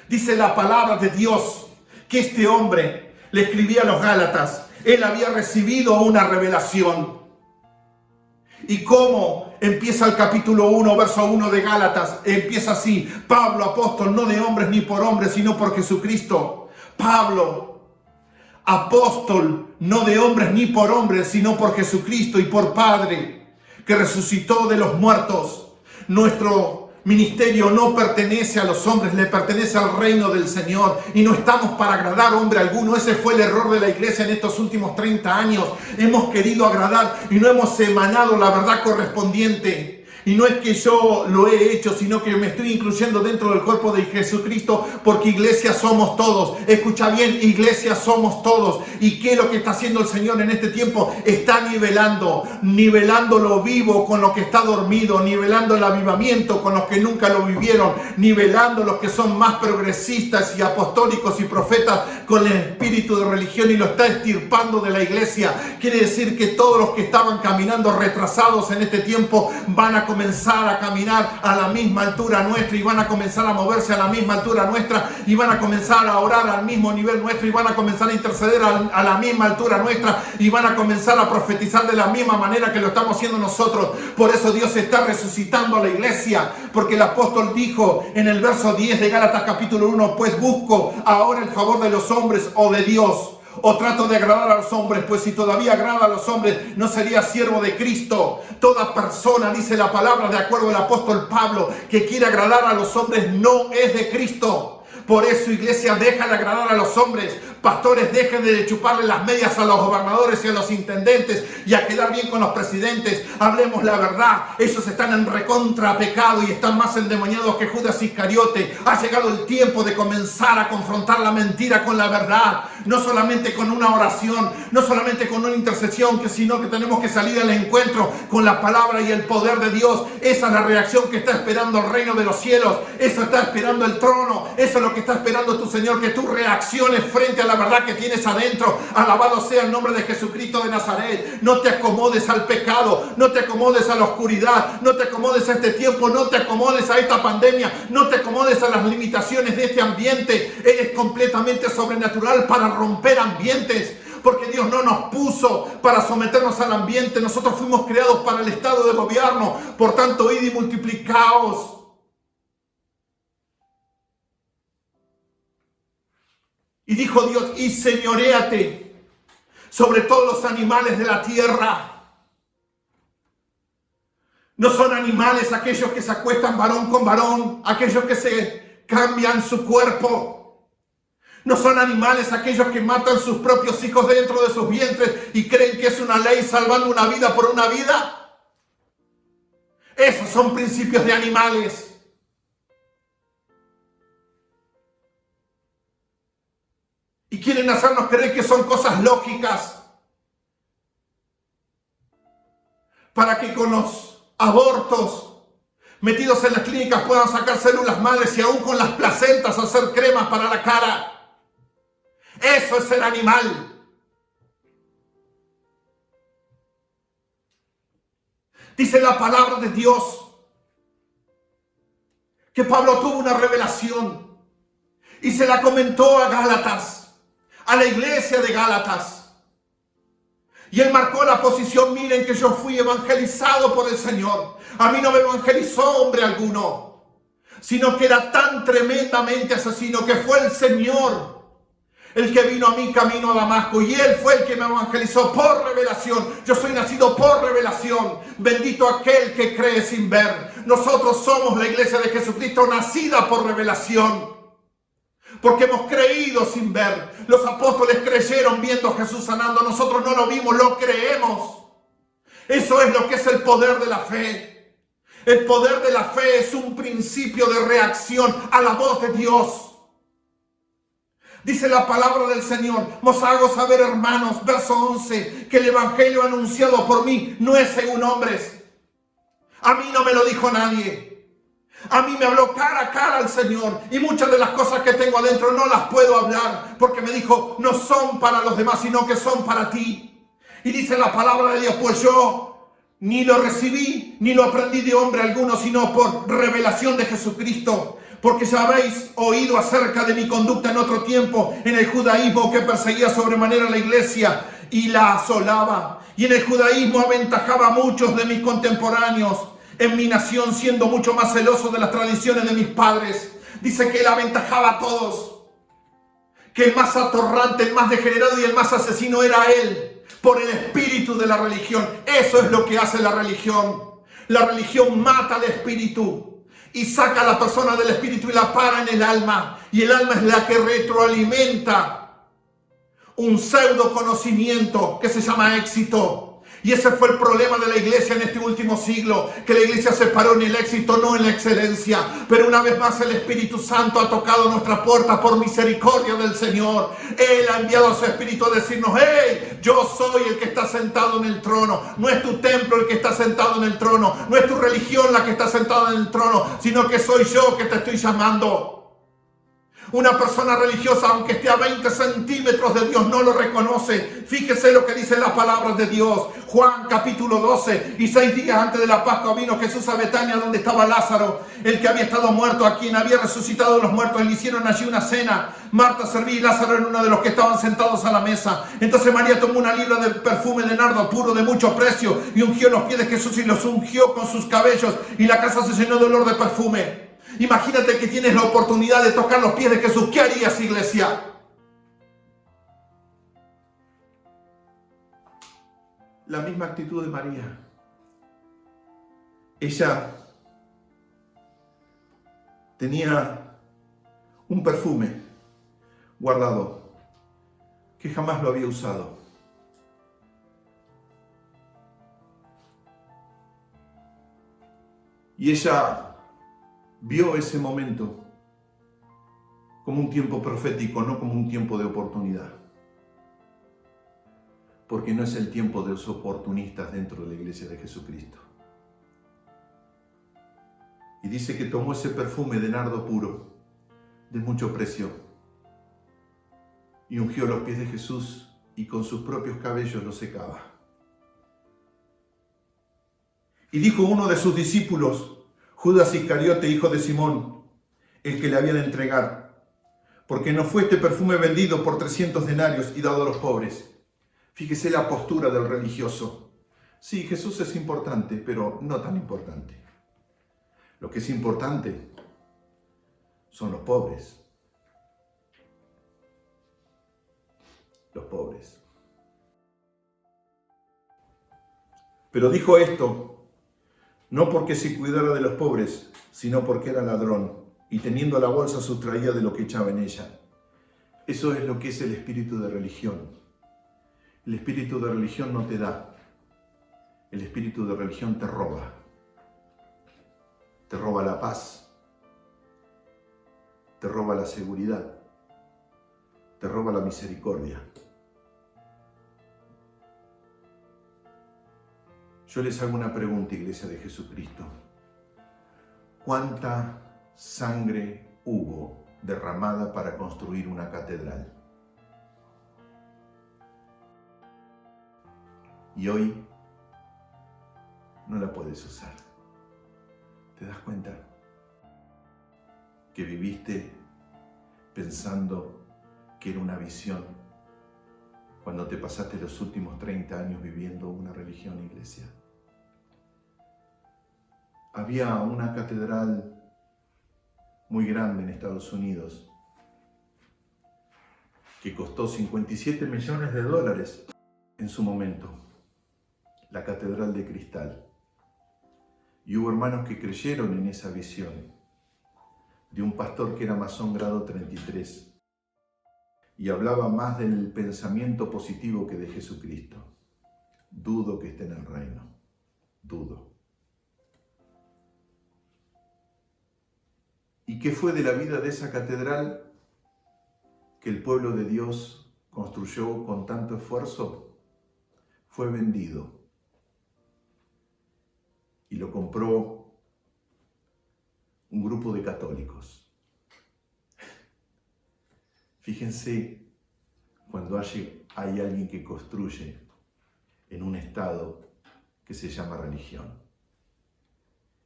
Dice la palabra de Dios que este hombre le escribía a los Gálatas. Él había recibido una revelación. ¿Y cómo empieza el capítulo 1, verso 1 de Gálatas? Empieza así: Pablo, apóstol, no de hombres ni por hombres, sino por Jesucristo. Pablo, apóstol, no de hombres ni por hombres, sino por Jesucristo y por Padre, que resucitó de los muertos. Nuestro ministerio no pertenece a los hombres, le pertenece al reino del Señor, y no estamos para agradar a hombre alguno. Ese fue el error de la iglesia en estos últimos 30 años. Hemos querido agradar y no hemos emanado la verdad correspondiente. Y no es que yo lo he hecho, sino que me estoy incluyendo dentro del cuerpo de Jesucristo, porque iglesia somos todos. Escucha bien, iglesia somos todos. ¿Y qué es lo que está haciendo el Señor en este tiempo? Está nivelando lo vivo con lo que está dormido, nivelando el avivamiento con los que nunca lo vivieron, nivelando los que son más progresistas y apostólicos y profetas con el espíritu de religión, y lo está extirpando de la iglesia. Quiere decir que todos los que estaban caminando retrasados en este tiempo van a comenzar a caminar a la misma altura nuestra, y van a comenzar a moverse a la misma altura nuestra, y van a comenzar a orar al mismo nivel nuestro, y van a comenzar a interceder a la misma altura nuestra, y van a comenzar a profetizar de la misma manera que lo estamos haciendo nosotros. Por eso Dios está resucitando a la iglesia, porque el apóstol dijo en el verso 10 de Gálatas capítulo 1, pues busco ahora el favor de los hombres o de Dios, o trato de agradar a los hombres, pues si todavía agrada a los hombres, no sería siervo de Cristo. Toda persona, dice la palabra de acuerdo al apóstol Pablo, que quiere agradar a los hombres no es de Cristo. Por eso, iglesia, deja de agradar a los hombres. Pastores, dejen de chuparle las medias a los gobernadores y a los intendentes y a quedar bien con los presidentes. Hablemos la verdad. Ellos están en recontra pecado y están más endemoniados que Judas Iscariote. Ha llegado el tiempo de comenzar a confrontar la mentira con la verdad. No solamente con una oración, no solamente con una intercesión, sino que tenemos que salir al encuentro con la palabra y el poder de Dios. Esa es la reacción que está esperando el reino de los cielos. Eso está esperando el trono. Eso es lo que está esperando tu Señor, que tú reacciones frente a la verdad que tienes adentro. Alabado sea el nombre de Jesucristo de Nazaret. No te acomodes al pecado, no te acomodes a la oscuridad, no te acomodes a este tiempo, no te acomodes a esta pandemia, no te acomodes a las limitaciones de este ambiente. Eres completamente sobrenatural para romper ambientes, porque Dios no nos puso para someternos al ambiente. Nosotros fuimos creados para el estado de gobierno. Por tanto, id y multiplicaos. Y dijo Dios, y señoréate sobre todos los animales de la tierra. No son animales aquellos que se acuestan varón con varón, aquellos que se cambian su cuerpo. No son animales aquellos que matan sus propios hijos dentro de sus vientres y creen que es una ley salvando una vida por una vida. Esos son principios de animales. Y quieren hacernos creer que son cosas lógicas, para que con los abortos metidos en las clínicas puedan sacar células madres y aún con las placentas hacer cremas para la cara. Eso es ser animal. Dice la palabra de Dios que Pablo tuvo una revelación y se la comentó a Gálatas, a la iglesia de Gálatas. Y él marcó la posición: miren que yo fui evangelizado por el Señor. A mí no me evangelizó hombre alguno, sino que era tan tremendamente asesino que fue el Señor el que vino a mí camino a Damasco, y Él fue el que me evangelizó por revelación. Yo soy nacido por revelación. Bendito aquel que cree sin ver. Nosotros somos la iglesia de Jesucristo, nacida por revelación, porque hemos creído sin ver. Los apóstoles creyeron viendo a Jesús sanando. Nosotros no lo vimos, lo creemos. Eso es lo que es el poder de la fe. El poder de la fe es un principio de reacción a la voz de Dios. Dice la palabra del Señor: os hago saber, hermanos, verso 11, que el evangelio anunciado por mí no es según hombres. A mí no me lo dijo nadie. A mí me habló cara a cara el Señor, y muchas de las cosas que tengo adentro no las puedo hablar, porque me dijo: no son para los demás, sino que son para ti. Y dice la palabra de Dios: pues yo ni lo recibí, ni lo aprendí de hombre alguno, sino por revelación de Jesucristo. Porque ya habéis oído acerca de mi conducta en otro tiempo en el judaísmo, que perseguía sobremanera la iglesia y la asolaba. Y en el judaísmo aventajaba a muchos de mis contemporáneos en mi nación, siendo mucho más celoso de las tradiciones de mis padres. Dice que él aventajaba a todos, que el más atorrante, el más degenerado y el más asesino era él, por el espíritu de la religión. Eso es lo que hace la religión. La religión mata al espíritu y saca a la persona del espíritu y la para en el alma. Y el alma es la que retroalimenta un pseudo conocimiento que se llama éxito. Y ese fue el problema de la iglesia en este último siglo, que la iglesia se paró en el éxito, no en la excelencia. Pero una vez más el Espíritu Santo ha tocado nuestra puerta por misericordia del Señor. Él ha enviado a su Espíritu a decirnos: hey, yo soy el que está sentado en el trono. No es tu templo el que está sentado en el trono, no es tu religión la que está sentada en el trono, sino que soy yo que te estoy llamando. Una persona religiosa, aunque esté a 20 centímetros de Dios, no lo reconoce. Fíjese lo que dice la palabra de Dios. Juan capítulo 12. Y 6 días antes de la Pascua vino Jesús a Betania, donde estaba Lázaro, el que había estado muerto, a quien había resucitado de los muertos. Y le hicieron allí una cena. Marta servía y Lázaro era uno de los que estaban sentados a la mesa. Entonces María tomó una libra de perfume de nardo puro de mucho precio y ungió los pies de Jesús y los ungió con sus cabellos. Y la casa se llenó de olor de perfume. Imagínate que tienes la oportunidad de tocar los pies de Jesús. ¿Qué harías, iglesia? La misma actitud de María. Ella tenía un perfume guardado que jamás lo había usado. Y ella vio ese momento como un tiempo profético, no como un tiempo de oportunidad. Porque no es el tiempo de los oportunistas dentro de la iglesia de Jesucristo. Y dice que tomó ese perfume de nardo puro, de mucho precio, y ungió los pies de Jesús y con sus propios cabellos los secaba. Y dijo uno de sus discípulos, Judas Iscariote, hijo de Simón, el que le había de entregar, porque no fue este perfume vendido por 300 denarios y dado a los pobres. Fíjese la postura del religioso. Sí, Jesús es importante, pero no tan importante. Lo que es importante son los pobres. Los pobres. Pero dijo esto no porque se cuidara de los pobres, sino porque era ladrón y teniendo la bolsa sustraía de lo que echaba en ella. Eso es lo que es el espíritu de religión. El espíritu de religión no te da. El espíritu de religión te roba. Te roba la paz. Te roba la seguridad. Te roba la misericordia. Yo les hago una pregunta, Iglesia de Jesucristo. ¿Cuánta sangre hubo derramada para construir una catedral? Y hoy no la puedes usar. ¿Te das cuenta? Que viviste pensando que era una visión cuando te pasaste los últimos 30 años viviendo una religión, iglesia. Había una catedral muy grande en Estados Unidos que costó $57 millones en su momento. La Catedral de Cristal. Y hubo hermanos que creyeron en esa visión de un pastor que era masón grado 33 y hablaba más del pensamiento positivo que de Jesucristo. Dudo que esté en el reino. Dudo. ¿Y qué fue de la vida de esa catedral que el pueblo de Dios construyó con tanto esfuerzo? Fue vendido. Y lo compró un grupo de católicos. Fíjense cuando hay alguien que construye en un estado que se llama religión.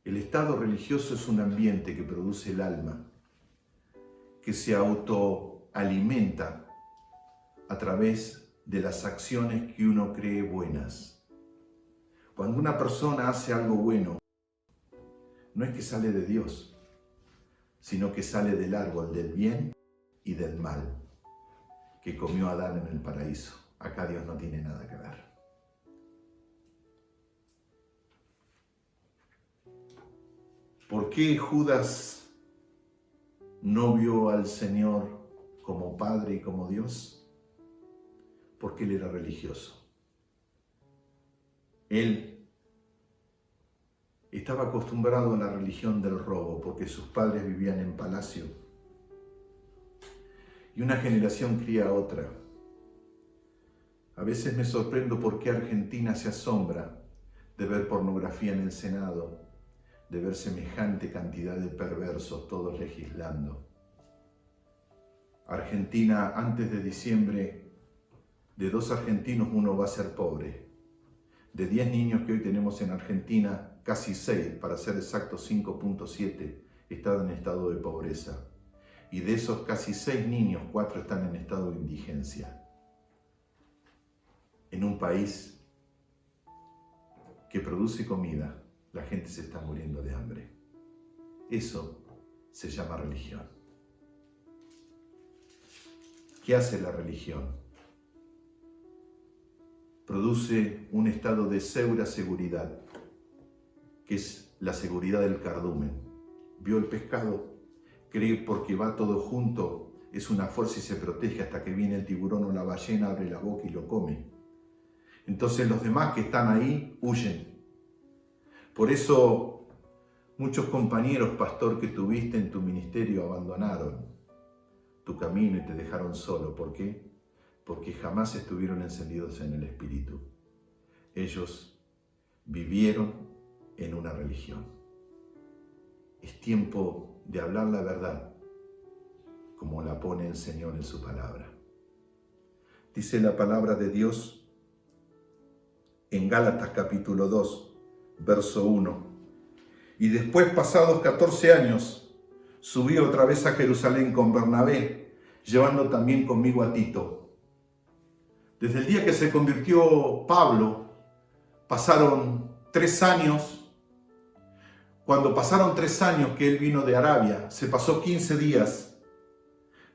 El estado religioso es un ambiente que produce el alma, que se autoalimenta a través de las acciones que uno cree buenas. Cuando una persona hace algo bueno, no es que sale de Dios, sino que sale del árbol del bien y del mal que comió Adán en el paraíso. Acá Dios no tiene nada que ver. ¿Por qué Judas no vio al Señor como Padre y como Dios? Porque él era religioso. Él estaba acostumbrado a la religión del robo porque sus padres vivían en palacio. Y una generación cría a otra. A veces me sorprendo por qué Argentina se asombra de ver pornografía en el Senado, de ver semejante cantidad de perversos todos legislando. Argentina, antes de diciembre, de 2 argentinos, 1 va a ser pobre. De 10 niños que hoy tenemos en Argentina, casi 6, para ser exactos 5.7, están en estado de pobreza. Y de esos casi 6 niños, 4 están en estado de indigencia. En un país que produce comida, la gente se está muriendo de hambre. Eso se llama religión. ¿Qué hace la religión? Produce un estado de pseudo-seguridad, que es la seguridad del cardumen. ¿Vio el pescado? Cree porque va todo junto, es una fuerza y se protege hasta que viene el tiburón o la ballena, abre la boca y lo come. Entonces los demás que están ahí huyen. Por eso muchos compañeros, pastor, que tuviste en tu ministerio abandonaron tu camino y te dejaron solo. ¿Por qué? Porque jamás estuvieron encendidos en el Espíritu. Ellos vivieron en una religión. Es tiempo de hablar la verdad, como la pone el Señor en su palabra. Dice la palabra de Dios en Gálatas capítulo 2, verso 1. Y después, pasados 14 años, subí otra vez a Jerusalén con Bernabé, llevando también conmigo a Tito. Desde el día que se convirtió Pablo, pasaron 3 años. Cuando pasaron 3 años que él vino de Arabia, se pasó 15 días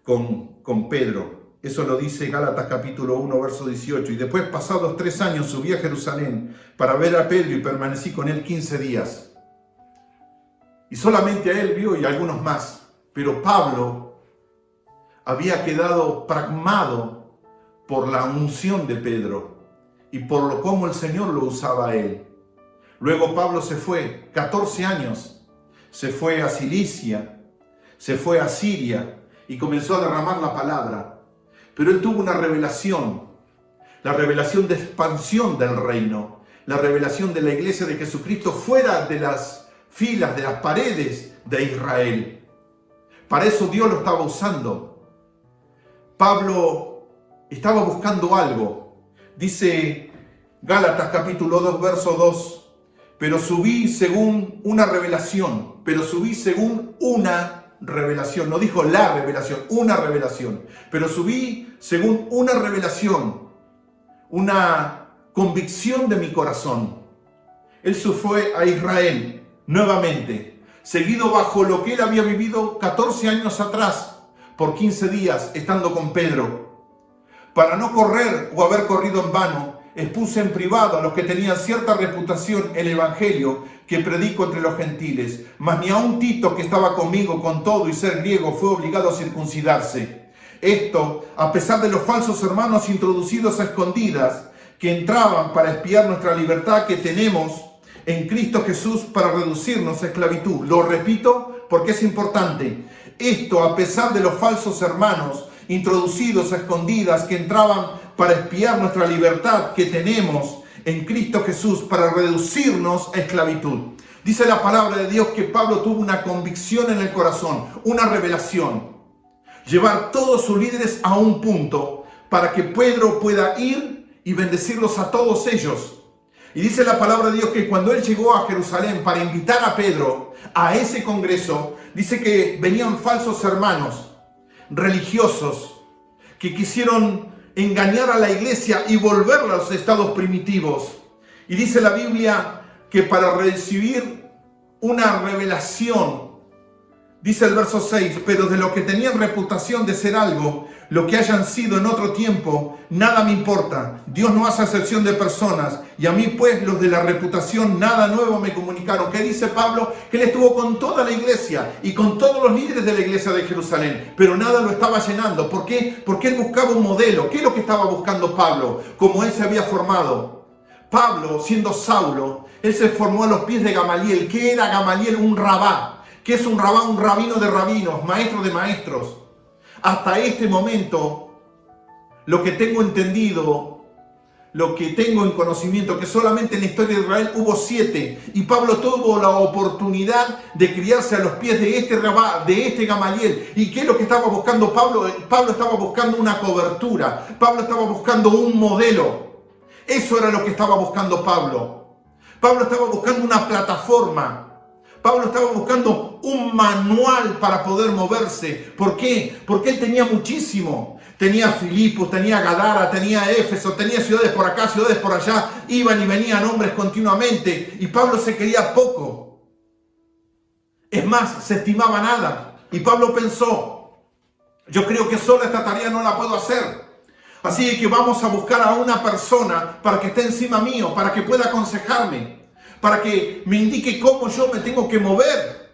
con Pedro. Eso lo dice Gálatas capítulo 1, verso 18. Y después, pasados 3 años, subí a Jerusalén para ver a Pedro y permanecí con él 15 días. Y solamente a él vio y a algunos más. Pero Pablo había quedado pragmado por la unción de Pedro y por lo cómo el Señor lo usaba a él. Luego Pablo se fue 14 años. Se fue a Cilicia, se fue a Siria y comenzó a derramar la palabra. Pero él tuvo una revelación, la revelación de expansión del reino, la revelación de la iglesia de Jesucristo fuera de las filas, de las paredes de Israel. Para eso Dios lo estaba usando. Pablo estaba buscando algo. Dice Gálatas capítulo 2, verso 2, pero subí según una revelación, no dijo la revelación, una revelación. Pero subí según una revelación, una convicción de mi corazón. Él se fue a Israel nuevamente, seguido bajo lo que él había vivido 14 años atrás, por 15 días estando con Pedro. Para no correr o haber corrido en vano, expuse en privado a los que tenían cierta reputación el evangelio que predico entre los gentiles, mas ni aun Tito, que estaba conmigo con todo y ser griego, fue obligado a circuncidarse. Esto, a pesar de los falsos hermanos introducidos a escondidas, que entraban para espiar nuestra libertad que tenemos en Cristo Jesús para reducirnos a esclavitud. Lo repito porque es importante. Esto, a pesar de los falsos hermanos introducidos a escondidas, que entraban para espiar nuestra libertad que tenemos en Cristo Jesús para reducirnos a esclavitud. Dice la palabra de Dios que Pablo tuvo una convicción en el corazón, una revelación. Llevar todos sus líderes a un punto para que Pedro pueda ir y bendecirlos a todos ellos. Y dice la palabra de Dios que cuando él llegó a Jerusalén para invitar a Pedro a ese congreso, dice que venían falsos hermanos religiosos que quisieron engañar a la iglesia y volverla a los estados primitivos. Y dice la Biblia que para recibir una revelación, dice el verso 6, pero de lo que tenían reputación de ser algo, lo que hayan sido en otro tiempo, nada me importa. Dios no hace acepción de personas, y a mí pues los de la reputación nada nuevo me comunicaron. ¿Qué dice Pablo? Que él estuvo con toda la iglesia y con todos los líderes de la iglesia de Jerusalén, pero nada lo estaba llenando. ¿Por qué? Porque él buscaba un modelo. ¿Qué es lo que estaba buscando Pablo? Como él se había formado. Pablo, siendo Saulo, él se formó a los pies de Gamaliel. ¿Qué era Gamaliel? Un rabá. ¿Qué es un rabá? Un rabino de rabinos, maestro de maestros. Hasta este momento, lo que tengo entendido, lo que tengo en conocimiento, que solamente en la historia de Israel hubo 7, y Pablo tuvo la oportunidad de criarse a los pies de este rabá, de este Gamaliel. ¿Y qué es lo que estaba buscando Pablo? Pablo estaba buscando una cobertura, Pablo estaba buscando un modelo. Eso era lo que estaba buscando Pablo. Pablo estaba buscando una plataforma. Pablo estaba buscando un manual para poder moverse. ¿Por qué? Porque él tenía muchísimo. Tenía Filipos, tenía Gadara, tenía Éfeso, tenía ciudades por acá, ciudades por allá. Iban y venían hombres continuamente. Y Pablo se creía poco. Es más, se estimaba nada. Y Pablo pensó, yo creo que sola esta tarea no la puedo hacer. Así que vamos a buscar a una persona para que esté encima mío, para que pueda aconsejarme, para que me indique cómo yo me tengo que mover.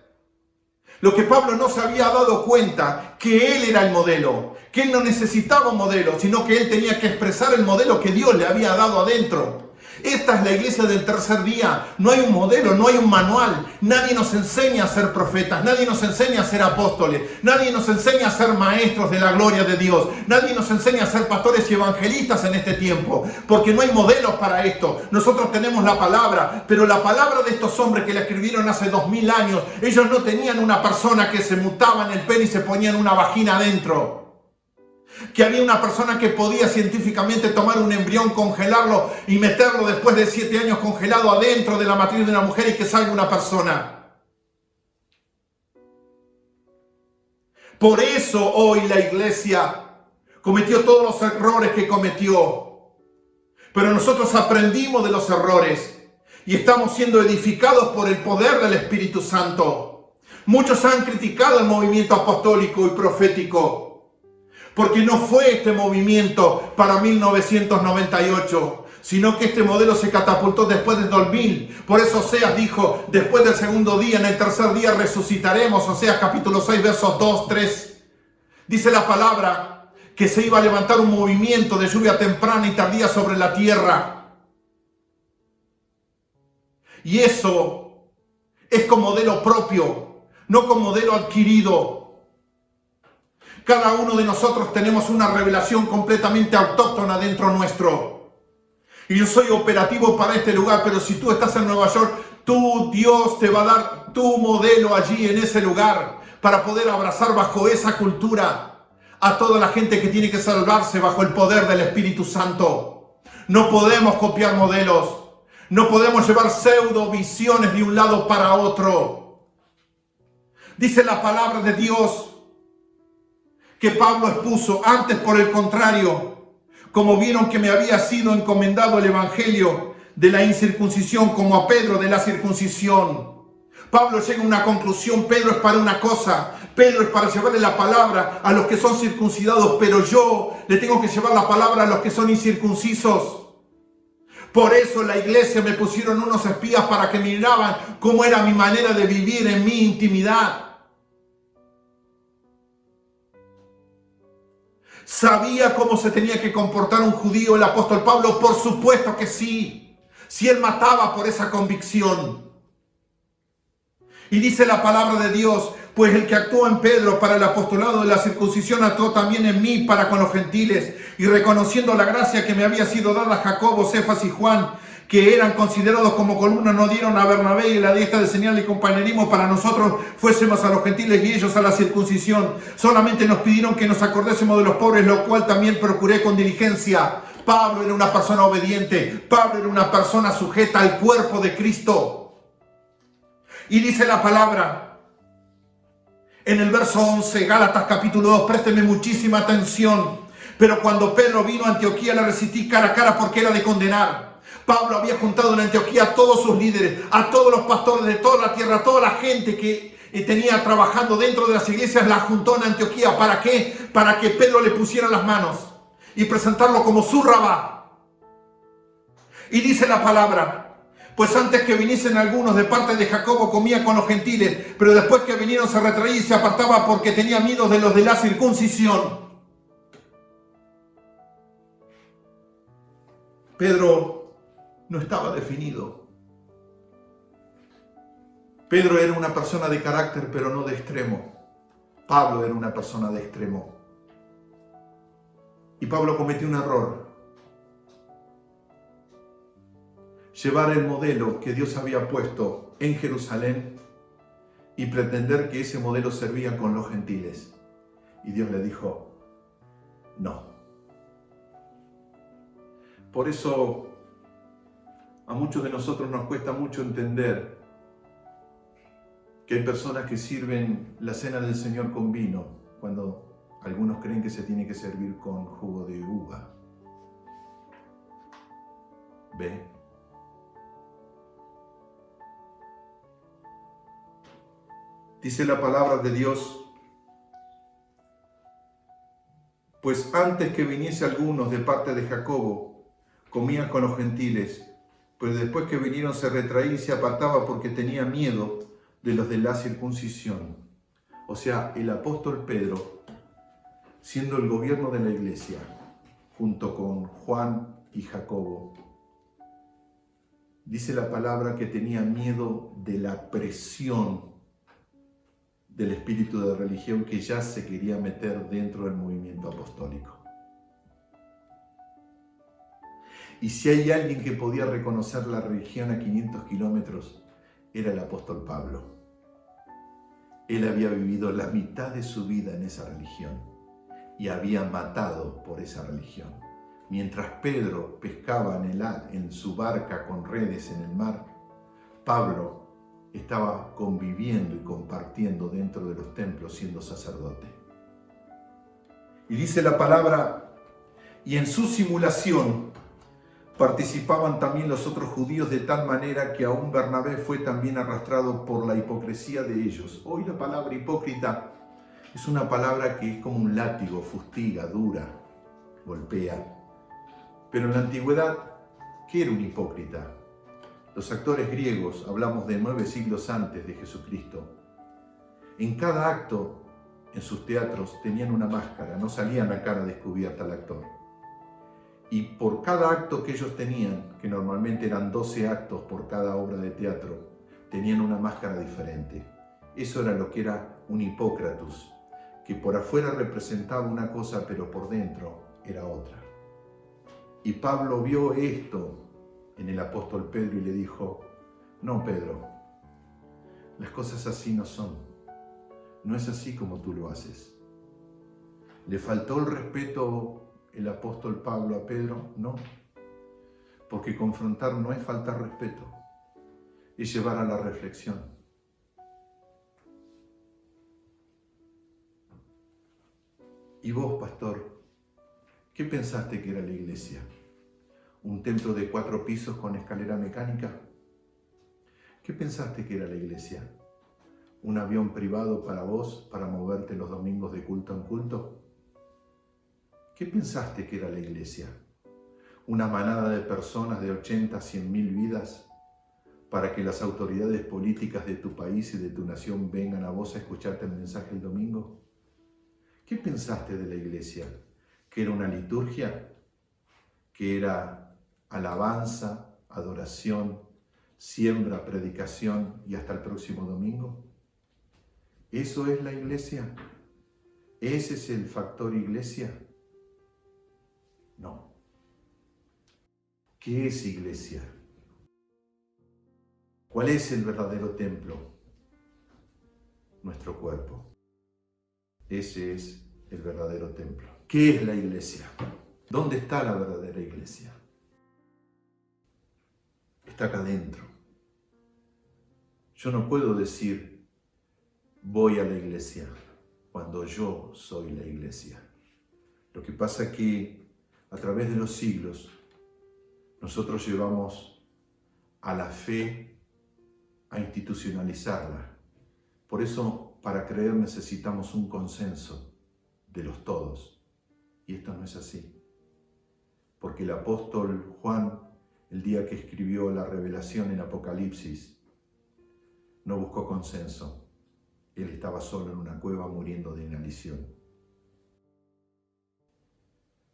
Lo que Pablo no se había dado cuenta, que él era el modelo, que él no necesitaba un modelo, sino que él tenía que expresar el modelo que Dios le había dado adentro. Esta es la iglesia del tercer día. No hay un modelo, no hay un manual. Nadie nos enseña a ser profetas, nadie nos enseña a ser apóstoles, nadie nos enseña a ser maestros de la gloria de Dios, nadie nos enseña a ser pastores y evangelistas en este tiempo, porque no hay modelos para esto. Nosotros tenemos la palabra, pero la palabra de estos hombres que la escribieron hace 2000 años, ellos no tenían una persona que se mutaba en el pene y se ponían una vagina adentro. Que había una persona que podía científicamente tomar un embrión, congelarlo y meterlo después de 7 años congelado adentro de la matriz de una mujer y que salga una persona. Por eso hoy la iglesia cometió todos los errores que cometió. Pero nosotros aprendimos de los errores y estamos siendo edificados por el poder del Espíritu Santo. Muchos han criticado el movimiento apostólico y profético, porque no fue este movimiento para 1998, sino que este modelo se catapultó después del 2000. Por eso Oseas dijo, después del segundo día, en el tercer día resucitaremos. Oseas capítulo 6, versos 2, 3. Dice la palabra que se iba a levantar un movimiento de lluvia temprana y tardía sobre la tierra. Y eso es con modelo propio, no con modelo adquirido. Cada uno de nosotros tenemos una revelación completamente autóctona dentro nuestro. Y yo soy operativo para este lugar, pero si tú estás en Nueva York, Dios te va a dar tu modelo allí en ese lugar para poder abrazar bajo esa cultura a toda la gente que tiene que salvarse bajo el poder del Espíritu Santo. No podemos copiar modelos. No podemos llevar pseudo visiones de un lado para otro. Dice la palabra de Dios que Pablo expuso, antes por el contrario, como vieron que me había sido encomendado el evangelio de la incircuncisión como a Pedro de la circuncisión. Pablo llega a una conclusión, Pedro es para una cosa, Pedro es para llevarle la palabra a los que son circuncidados, pero yo le tengo que llevar la palabra a los que son incircuncisos. Por eso la iglesia me pusieron unos espías para que miraban cómo era mi manera de vivir en mi intimidad. ¿Sabía cómo se tenía que comportar un judío el apóstol Pablo? Por supuesto que sí. Si él mataba por esa convicción. Y dice la palabra de Dios, pues el que actuó en Pedro para el apostolado de la circuncisión actuó también en mí para con los gentiles. Y reconociendo la gracia que me había sido dada a Jacobo, Cefas y Juan, que eran considerados como columna, no dieron a Bernabé y la diestra de señal y compañerismo para nosotros fuésemos a los gentiles y ellos a la circuncisión. Solamente nos pidieron que nos acordásemos de los pobres, lo cual también procuré con diligencia. Pablo era una persona obediente. Pablo era una persona sujeta al cuerpo de Cristo. Y dice la palabra en el verso 11, Gálatas capítulo 2, présteme muchísima atención. Pero cuando Pedro vino a Antioquía, le resistí cara a cara porque era de condenar. Pablo había juntado en Antioquía a todos sus líderes, a todos los pastores de toda la tierra, a toda la gente que tenía trabajando dentro de las iglesias, la juntó en Antioquía. ¿Para qué? Para que Pedro le pusiera las manos y presentarlo como su rabá. Y dice la palabra, pues antes que viniesen algunos de parte de Jacobo comía con los gentiles, pero después que vinieron se retraía y se apartaba porque tenía miedo de los de la circuncisión. Pedro no estaba definido. Pedro era una persona de carácter, pero no de extremo. Pablo era una persona de extremo. Y Pablo cometió un error. Llevar el modelo que Dios había puesto en Jerusalén y pretender que ese modelo servía con los gentiles. Y Dios le dijo, no. Por eso a muchos de nosotros nos cuesta mucho entender que hay personas que sirven la cena del Señor con vino, cuando algunos creen que se tiene que servir con jugo de uva. ¿Ve? Dice la palabra de Dios, pues antes que viniese algunos de parte de Jacobo, comían con los gentiles, pero después que vinieron se retraía y se apartaba porque tenía miedo de los de la circuncisión. O sea, el apóstol Pedro, siendo el gobierno de la iglesia, junto con Juan y Jacobo, dice la palabra que tenía miedo de la presión del espíritu de religión que ya se quería meter dentro del movimiento apostólico. Y si hay alguien que podía reconocer la religión a 500 kilómetros, era el apóstol Pablo. Él había vivido la mitad de su vida en esa religión y había matado por esa religión. Mientras Pedro pescaba en su barca con redes en el mar, Pablo estaba conviviendo y compartiendo dentro de los templos siendo sacerdote. Y dice la palabra, y en su simulación participaban también los otros judíos de tal manera que aún Bernabé fue también arrastrado por la hipocresía de ellos. Hoy la palabra hipócrita es una palabra que es como un látigo, fustiga, dura, golpea. Pero en la antigüedad, ¿qué era un hipócrita? Los actores griegos, hablamos de 9 siglos antes de Jesucristo, en cada acto en sus teatros tenían una máscara, no salían la cara descubierta al actor. Y por cada acto que ellos tenían, que normalmente eran 12 actos por cada obra de teatro, tenían una máscara diferente. Eso era lo que era un hipócratus, que por afuera representaba una cosa, pero por dentro era otra. Y Pablo vio esto en el apóstol Pedro y le dijo, no, Pedro, las cosas así no son. No es así como tú lo haces. ¿Le faltó el respeto el apóstol Pablo a Pedro? No, porque confrontar no es faltar respeto, es llevar a la reflexión. ¿Y vos, pastor, qué pensaste que era la iglesia? ¿Un templo de 4 pisos con escalera mecánica? ¿Qué pensaste que era la iglesia? ¿Un avión privado para vos para moverte los domingos de culto en culto? ¿Qué pensaste que era la iglesia? ¿Una manada de personas de 80 a 100.000 vidas para que las autoridades políticas de tu país y de tu nación vengan a vos a escucharte el mensaje el domingo? ¿Qué pensaste de la iglesia? ¿Que era una liturgia? ¿Que era alabanza, adoración, siembra, predicación y hasta el próximo domingo? ¿Eso es la iglesia? ¿Ese es el factor iglesia? No. ¿Qué es iglesia? ¿Cuál es el verdadero templo? Nuestro cuerpo. Ese es el verdadero templo. ¿Qué es la iglesia? ¿Dónde está la verdadera iglesia? Está acá adentro. Yo no puedo decir, voy a la iglesia, cuando yo soy la iglesia. Lo que pasa es que a través de los siglos, nosotros llevamos a la fe a institucionalizarla. Por eso, para creer necesitamos un consenso de los todos. Y esto no es así. Porque el apóstol Juan, el día que escribió la revelación en Apocalipsis, no buscó consenso. Él estaba solo en una cueva muriendo de inanición.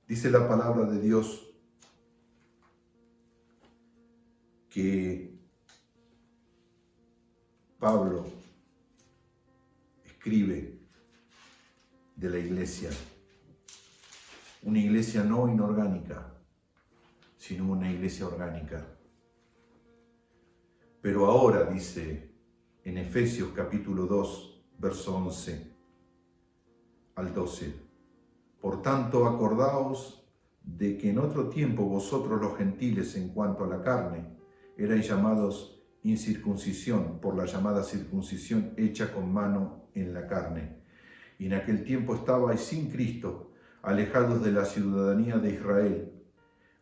Dice la palabra de Dios que Pablo escribe de la iglesia. Una iglesia no inorgánica, sino una iglesia orgánica. Pero ahora, dice en Efesios capítulo 2, verso 11 al 12, por tanto acordaos de que en otro tiempo vosotros los gentiles en cuanto a la carne erais llamados incircuncisión por la llamada circuncisión hecha con mano en la carne. Y en aquel tiempo estabais sin Cristo, alejados de la ciudadanía de Israel,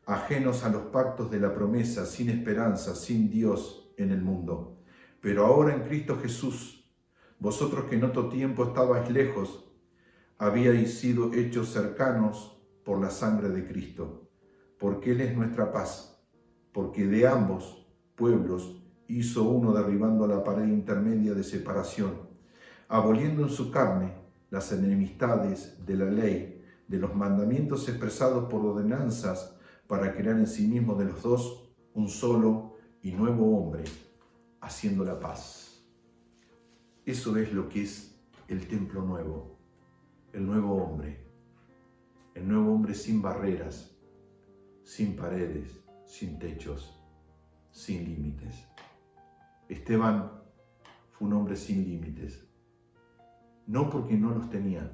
ajenos a los pactos de la promesa, sin esperanza, sin Dios en el mundo. Pero ahora en Cristo Jesús, vosotros que en otro tiempo estabais lejos, habíais sido hechos cercanos por la sangre de Cristo, porque Él es nuestra paz, porque de ambos pueblos hizo uno derribando la pared intermedia de separación, aboliendo en su carne las enemistades de la ley, de los mandamientos expresados por ordenanzas, para crear en sí mismo de los dos un solo y nuevo hombre, haciendo la paz. Eso es lo que es el templo nuevo, el nuevo hombre sin barreras, sin paredes, sin techos, sin límites. Esteban fue un hombre sin límites, no porque no los tenía,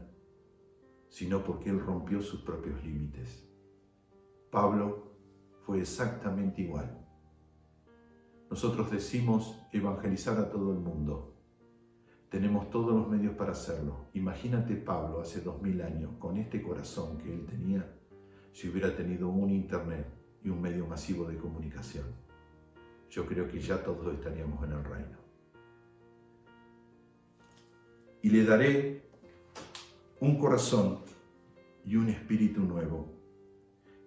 sino porque él rompió sus propios límites. Pablo fue exactamente igual. Nosotros decimos evangelizar a todo el mundo. Tenemos todos los medios para hacerlo. Imagínate Pablo hace 2000 años, con este corazón que él tenía, si hubiera tenido un internet y un medio masivo de comunicación. Yo creo que ya todos estaríamos en el reino. Y le daré un corazón y un espíritu nuevo,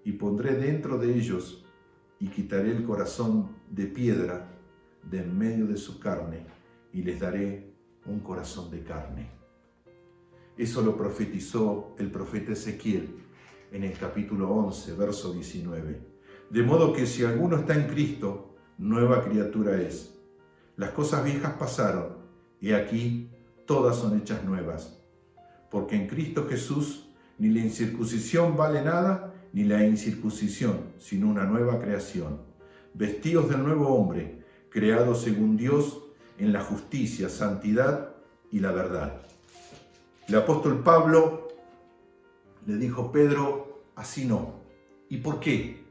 y pondré dentro de ellos y quitaré el corazón de piedra de en medio de su carne, y les daré un corazón de carne. Eso lo profetizó el profeta Ezequiel en el capítulo 11, verso 19. De modo que si alguno está en Cristo, nueva criatura es. Las cosas viejas pasaron, y aquí todas son hechas nuevas. Porque en Cristo Jesús ni la incircuncisión vale nada, ni la incircuncisión, sino una nueva creación. Vestíos del nuevo hombre, creado según Dios en la justicia, santidad y la verdad. El apóstol Pablo le dijo: Pedro, así no. ¿Y por qué?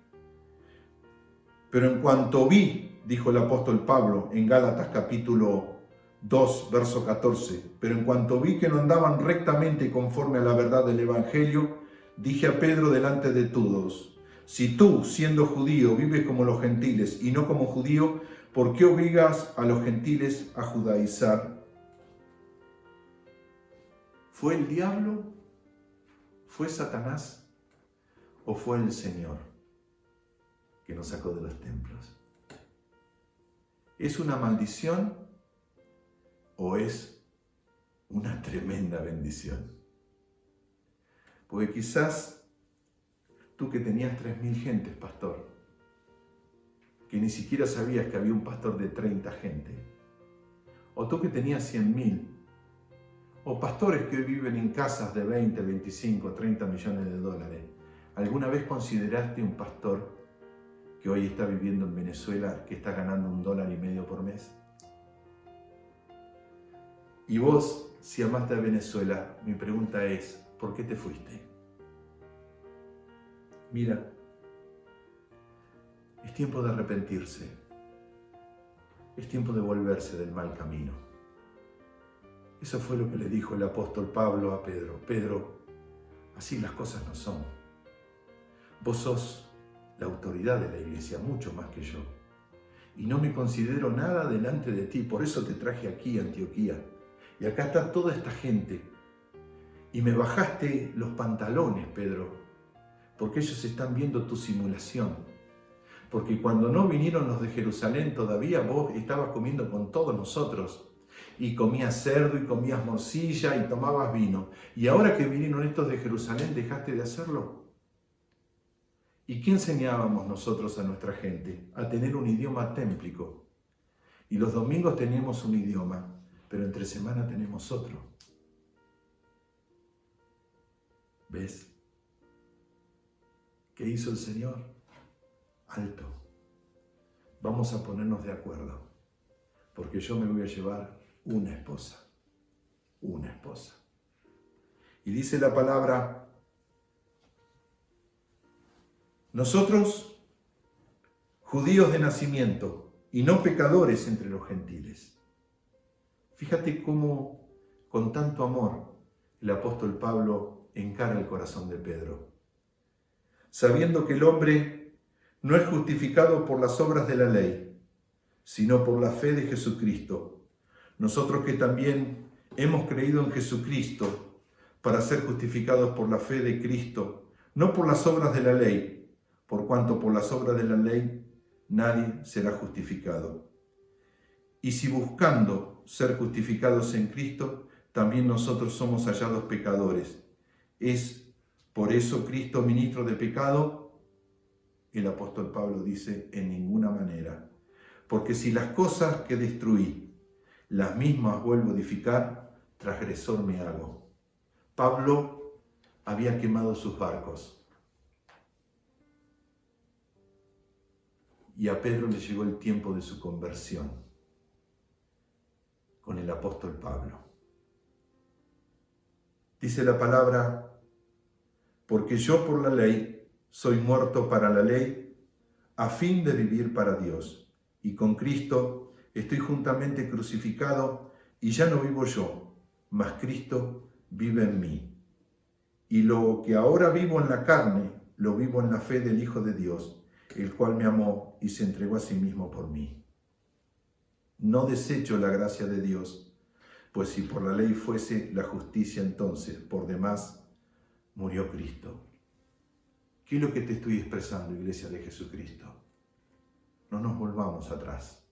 Pero en cuanto vi, dijo el apóstol Pablo en Gálatas capítulo 2, verso 14, pero en cuanto vi que no andaban rectamente conforme a la verdad del Evangelio, dije a Pedro delante de todos: si tú, siendo judío, vives como los gentiles y no como judío, ¿por qué obligas a los gentiles a judaizar? ¿Fue el diablo? ¿Fue Satanás? ¿O fue el Señor que nos sacó de los templos? ¿Es una maldición o es una tremenda bendición? Porque quizás tú que tenías 3000 gentes, pastor, que ni siquiera sabías que había un pastor de 30 gente, o tú que tenías 100.000, o pastores que hoy viven en casas de 20, 25, 30 millones de dólares, ¿alguna vez consideraste un pastor que hoy está viviendo en Venezuela que está ganando $1,50 por mes? Y vos, si amaste a Venezuela, mi pregunta es: ¿por qué te fuiste? Mira, es tiempo de arrepentirse. Es tiempo de volverse del mal camino. Eso fue lo que le dijo el apóstol Pablo a Pedro. Pedro, así las cosas no son. Vos sos la autoridad de la iglesia, mucho más que yo. Y no me considero nada delante de ti, por eso te traje aquí a Antioquía. Y acá está toda esta gente. Y me bajaste los pantalones, Pedro, porque ellos están viendo tu simulación. Porque cuando no vinieron los de Jerusalén todavía, vos estabas comiendo con todos nosotros. Y comías cerdo y comías morcilla y tomabas vino. Y ahora que vinieron estos de Jerusalén, ¿dejaste de hacerlo? ¿Y qué enseñábamos nosotros a nuestra gente? A tener un idioma témplico. Y los domingos teníamos un idioma, pero entre semana tenemos otro. ¿Ves? ¿Qué hizo el Señor? Alto. Vamos a ponernos de acuerdo, porque yo me voy a llevar una esposa. Una esposa. Y dice la palabra, nosotros, judíos de nacimiento y no pecadores entre los gentiles. Fíjate cómo con tanto amor el apóstol Pablo encara el corazón de Pedro. Sabiendo que el hombre no es justificado por las obras de la ley, sino por la fe de Jesucristo. Nosotros que también hemos creído en Jesucristo para ser justificados por la fe de Cristo, no por las obras de la ley, por cuanto por las obras de la ley nadie será justificado. Y si buscando ser justificados en Cristo, también nosotros somos hallados pecadores. ¿Es por eso Cristo ministro de pecado? El apóstol Pablo dice, en ninguna manera. Porque si las cosas que destruí, las mismas vuelvo a edificar, transgresor me hago. Pablo había quemado sus barcos. Y a Pedro le llegó el tiempo de su conversión con el apóstol Pablo. Dice la palabra, porque yo por la ley soy muerto para la ley, a fin de vivir para Dios. Y con Cristo estoy juntamente crucificado, y ya no vivo yo, mas Cristo vive en mí. Y lo que ahora vivo en la carne, lo vivo en la fe del Hijo de Dios, el cual me amó y se entregó a sí mismo por mí. No desecho la gracia de Dios, pues si por la ley fuese la justicia, entonces, por demás, murió Cristo. ¿Qué es lo que te estoy expresando, Iglesia de Jesucristo? No nos volvamos atrás,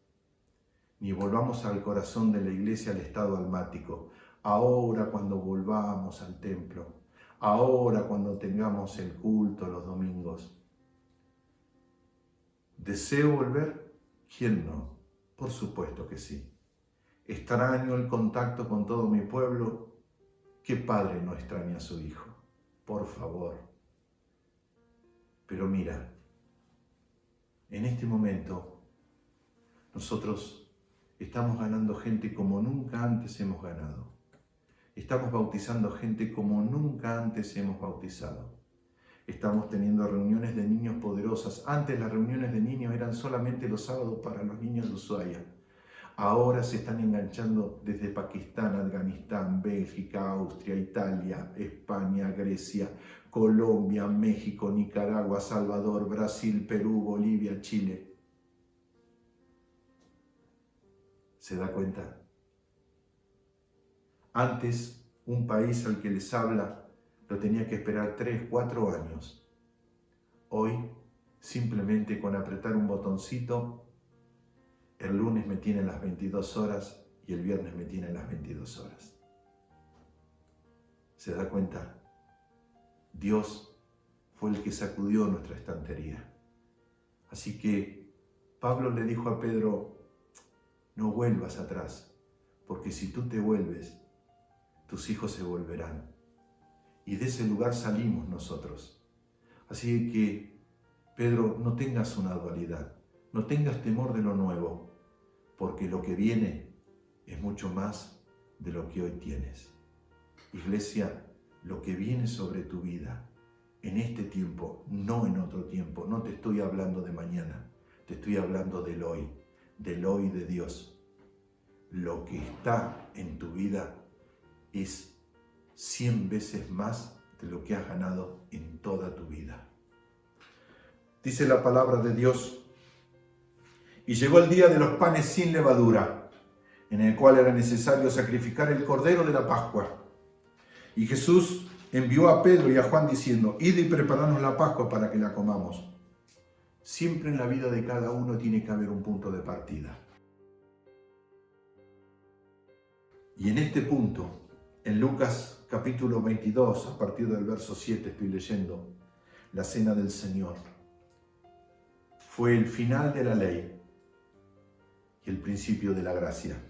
ni volvamos al corazón de la Iglesia, al estado almático. Ahora cuando volvamos al templo, ahora cuando tengamos el culto los domingos. ¿Deseo volver? ¿Quién no? Por supuesto que sí. ¿Extraño el contacto con todo mi pueblo? ¿Qué padre no extraña a su hijo? Por favor. Pero mira, en este momento nosotros estamos ganando gente como nunca antes hemos ganado. Estamos bautizando gente como nunca antes hemos bautizado. Estamos teniendo reuniones de niños poderosas. Antes las reuniones de niños eran solamente los sábados para los niños de Ushuaia. Ahora se están enganchando desde Pakistán, Afganistán, Bélgica, Austria, Italia, España, Grecia, Colombia, México, Nicaragua, Salvador, Brasil, Perú, Bolivia, Chile. ¿Se da cuenta? Antes, un país al que les habla lo tenía que esperar 3, 4 años. Hoy, simplemente con apretar un botoncito, el lunes me tienen las 22 horas y el viernes me tienen las 22 horas. ¿Se da cuenta? Dios fue el que sacudió nuestra estantería. Así que Pablo le dijo a Pedro, no vuelvas atrás, porque si tú te vuelves, tus hijos se volverán. Y de ese lugar salimos nosotros. Así que, Pedro, no tengas una dualidad, no tengas temor de lo nuevo, porque lo que viene es mucho más de lo que hoy tienes. Iglesia, lo que viene sobre tu vida en este tiempo, no en otro tiempo, no te estoy hablando de mañana, te estoy hablando del hoy de Dios. Lo que está en tu vida es 100 veces más de lo que has ganado en toda tu vida. Dice la palabra de Dios, y llegó el día de los panes sin levadura, en el cual era necesario sacrificar el cordero de la Pascua. Y Jesús envió a Pedro y a Juan diciendo, id y prepararnos la Pascua para que la comamos. Siempre en la vida de cada uno tiene que haber un punto de partida. Y en este punto, en Lucas capítulo 22, a partir del verso 7 estoy leyendo la cena del Señor. fue el final de la ley y el principio de la gracia.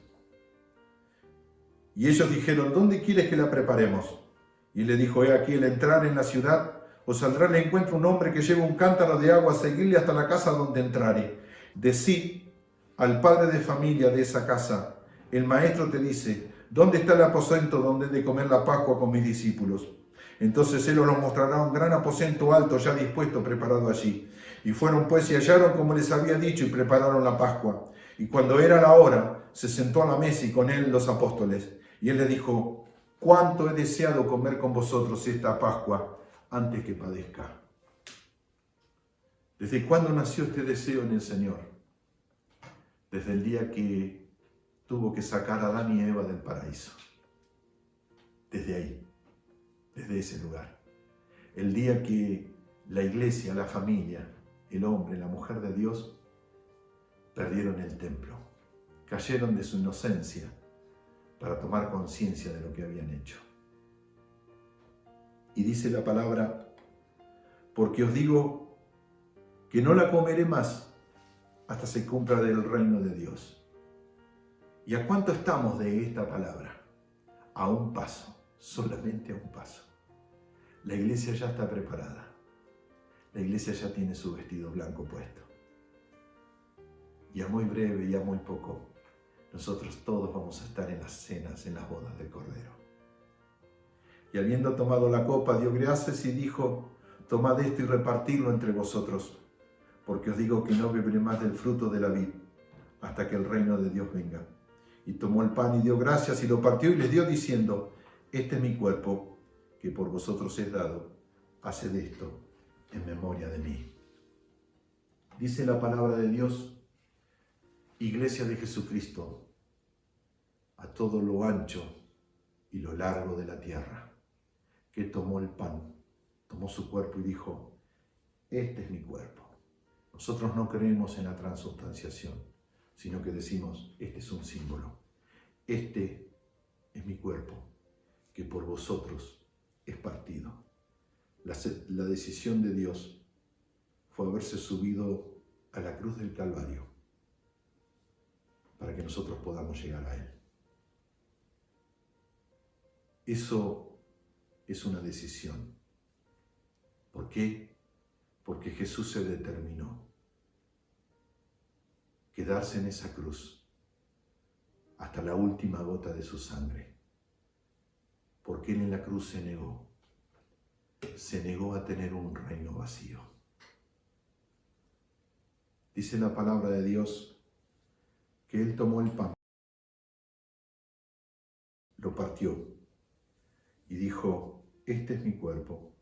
Y ellos dijeron, ¿dónde quieres que la preparemos? Y le dijo, he aquí, al entrar en la ciudad, os saldrá al encuentro un hombre que lleva un cántaro de agua a seguirle hasta la casa donde entrare. Decid al padre de familia de esa casa, el maestro te dice, ¿dónde está el aposento donde he de comer la Pascua con mis discípulos? Entonces él os mostrará un gran aposento alto ya dispuesto, preparado allí. Y fueron pues y hallaron como les había dicho y prepararon la Pascua. Y cuando era la hora, se sentó a la mesa y con él los apóstoles. Y él les dijo, cuánto he deseado comer con vosotros esta Pascua antes que padezca. ¿Desde cuándo nació este deseo en el Señor? Desde el día que tuvo que sacar a Adán y Eva del paraíso. Desde ahí, desde ese lugar. El día que la iglesia, la familia, el hombre, la mujer de Dios perdieron el templo, cayeron de su inocencia para tomar conciencia de lo que habían hecho. Y dice la palabra, porque os digo que no la comeré más hasta se cumpla del reino de Dios. ¿Y a cuánto estamos de esta palabra? A un paso, solamente a un paso. La iglesia ya está preparada. La iglesia ya tiene su vestido blanco puesto. Y a muy breve y a muy poco, nosotros todos vamos a estar en las cenas, en las bodas del Cordero. Y habiendo tomado la copa, dio gracias y dijo, tomad esto y repartidlo entre vosotros, porque os digo que no beberé más del fruto de la vid, hasta que el reino de Dios venga. Y tomó el pan y dio gracias y lo partió y les dio diciendo, este es mi cuerpo, que por vosotros es dado, haced esto en memoria de mí. Dice la palabra de Dios, Iglesia de Jesucristo, a todo lo ancho y lo largo de la tierra, que tomó el pan, tomó su cuerpo y dijo, este es mi cuerpo. Nosotros no creemos en la transubstanciación, sino que decimos, este es un símbolo. Este es mi cuerpo, que por vosotros es partido. La decisión de Dios fue haberse subido a la cruz del Calvario para que nosotros podamos llegar a Él. Eso es una decisión. ¿Por qué? Porque Jesús se determinó quedarse en esa cruz hasta la última gota de su sangre. Porque Él en la cruz se negó a tener un reino vacío. Dice la palabra de Dios que Él tomó el pan, lo partió y dijo, este es mi cuerpo,